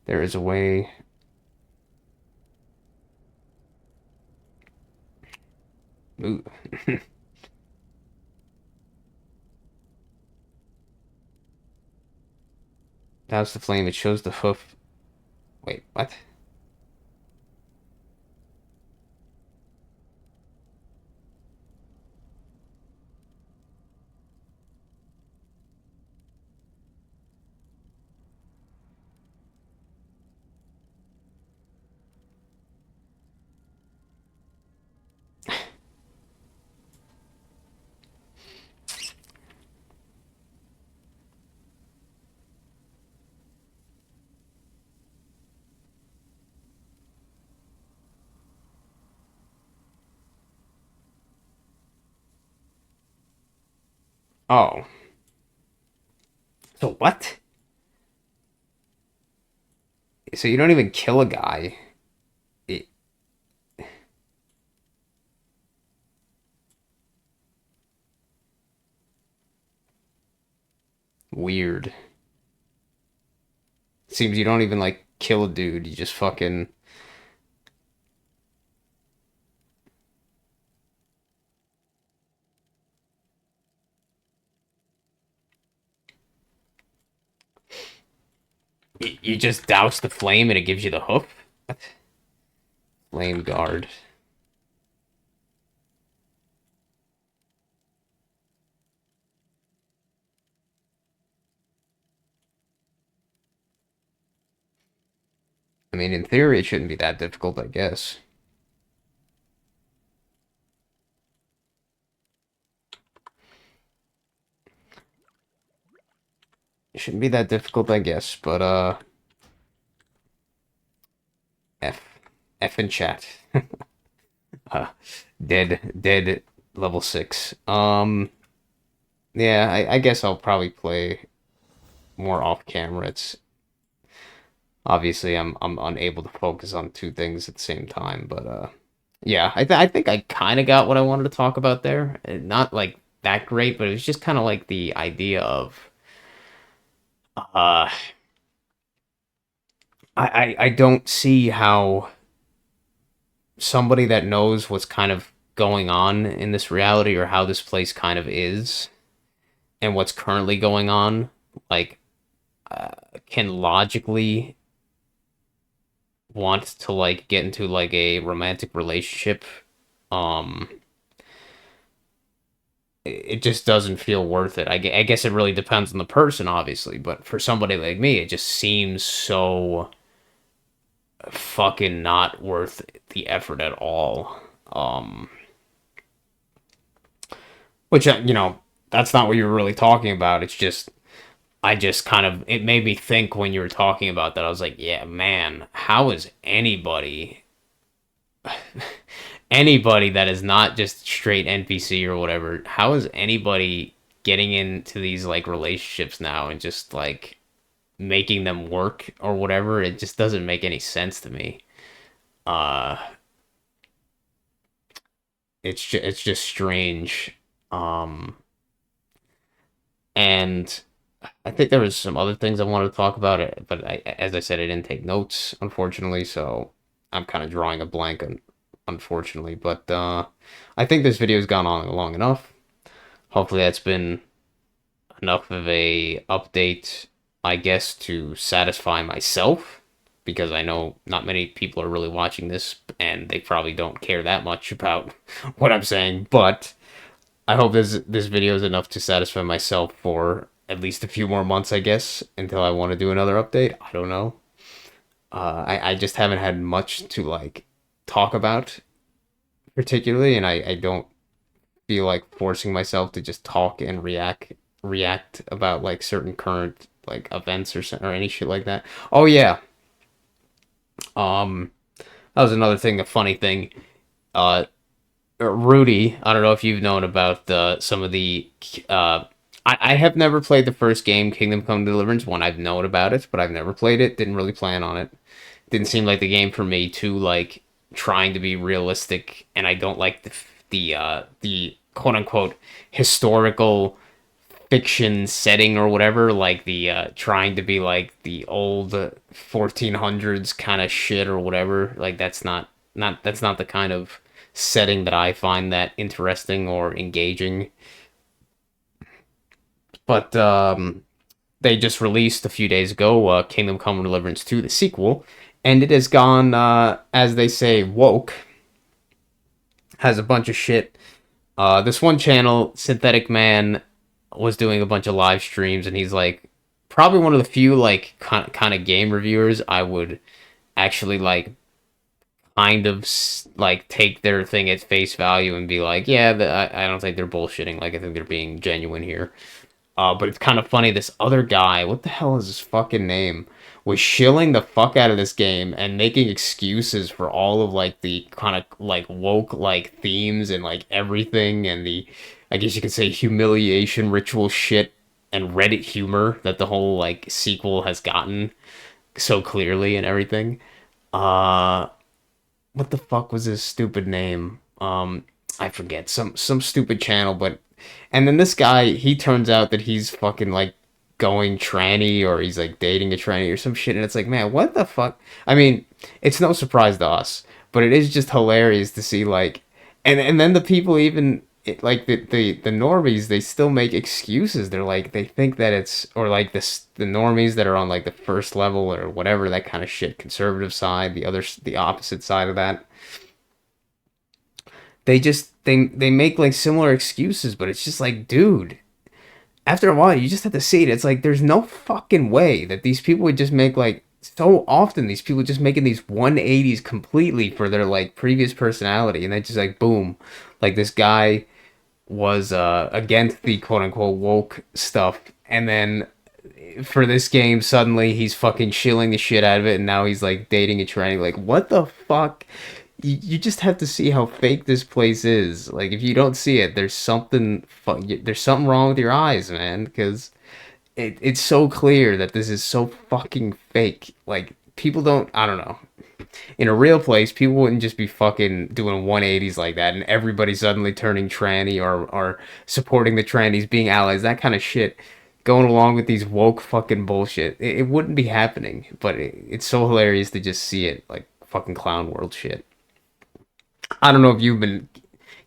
Speaker 1: There is a way. Ooh. That's the flame. It shows the hoof. Wait, what? Oh. So what? So you don't even kill a guy. It, weird. Seems you don't even like kill a dude. You just fucking you just douse the flame and it gives you the hoof. What? Flame guard. I mean, in theory, it shouldn't be that difficult, I guess. It shouldn't be that difficult, I guess. But F, F in chat. uh, dead level 6. Yeah, I guess I'll probably play more off camera. It's obviously I'm unable to focus on two things at the same time, but yeah, I think I kind of got what I wanted to talk about there. Not like that great, but it was just kind of like the idea of Uh, I don't see how somebody that knows what's kind of going on in this reality or how this place kind of is and what's currently going on, like, uh, can logically want to like get into like a romantic relationship. Um, it just doesn't feel worth it. I guess it really depends on the person, obviously, but for somebody like me, it just seems so fucking not worth the effort at all. Um, which that's not what you were really talking about. It's just I just kind of it made me think when you were talking about that. I was like, yeah, man, how is anybody that is not just straight NPC or whatever, how is anybody getting into these like relationships now and just like making them work or whatever? It just doesn't make any sense to me. Uh it's just strange. Um and I think there was some other things I wanted to talk about it, but as I said, I didn't take notes, unfortunately, so I'm kind of drawing a blank, unfortunately. But I think this video's gone on long enough. Hopefully, that's been enough of a update, I guess, to satisfy myself, because I know not many people are really watching this, and they probably don't care that much about what I'm saying. But I hope this video is enough to satisfy myself for at least a few more months, I guess, until I want to do another update. I don't know. I just haven't had much to like talk about particularly, and I don't feel like forcing myself to just talk and react about like certain current like events or any shit like that. Oh yeah, um, that was another thing. A funny thing. Uh, Rudy, I don't know if you've known about some of the. I have never played the first game, Kingdom Come Deliverance one. I've known about it, but I've never played it. Didn't really plan on it. Didn't seem like the game for me. Too like trying to be realistic, and I don't like the quote unquote historical fiction setting or whatever. Like the trying to be like the old 1400s kind of shit or whatever. Like that's not the kind of setting that I find that interesting or engaging. But they just released a few days ago Kingdom Come Deliverance 2, the sequel, and it has gone, as they say, woke. Has a bunch of shit. This one channel, Synthetic Man, was doing a bunch of live streams, and he's like probably one of the few like kind of game reviewers I would actually like kind of like take their thing at face value and be like, yeah, I don't think they're bullshitting. Like I think they're being genuine here. But it's kind of funny. This other guy, what the hell is his fucking name, was shilling the fuck out of this game and making excuses for all of like the kind of like woke like themes and like everything and the, I guess you could say, humiliation ritual shit and Reddit humor that the whole like sequel has gotten so clearly and everything. Uh, what the fuck was his stupid name? I forget, some stupid channel, but and then this guy, he turns out that he's fucking like going tranny or he's like dating a tranny or some shit, and it's like, man, what the fuck? I mean, it's no surprise to us, but it is just hilarious to see like, and then the people even like the normies, they still make excuses. They're like they think that it's or like this the normies that are on like the first level or whatever that kind of shit, conservative side, the opposite side of that, they make like similar excuses, but it's just like, dude, after a while you just have to see it. It's like there's no fucking way that these people would just make like so often these people just making these 180s completely for their like previous personality, and then just like boom, like this guy was against the quote unquote woke stuff, and then for this game suddenly he's fucking shilling the shit out of it, and now he's like dating a tranny. Like what the fuck? You just have to see how fake this place is. Like if you don't see it, there's something wrong with your eyes, man, because it's so clear that this is so fucking fake. Like people don't, I don't know, in a real place, people wouldn't just be fucking doing 180s like that and everybody suddenly turning tranny or supporting the trannies, being allies, that kind of shit going along with these woke fucking bullshit. It wouldn't be happening, but it's so hilarious to just see it like fucking clown world shit. I don't know if you've been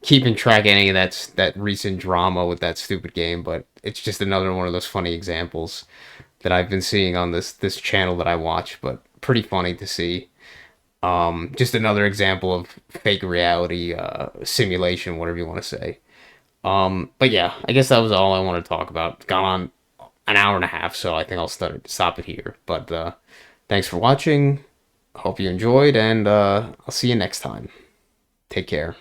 Speaker 1: keeping track of any of that recent drama with that stupid game, but it's just another one of those funny examples that I've been seeing on this channel that I watch, but pretty funny to see. Just another example of fake reality simulation, whatever you want to say. But yeah, I guess that was all I want to talk about. Gone on an hour and a half, so I think I'll stop it here. But thanks for watching. Hope you enjoyed, and I'll see you next time. Take care.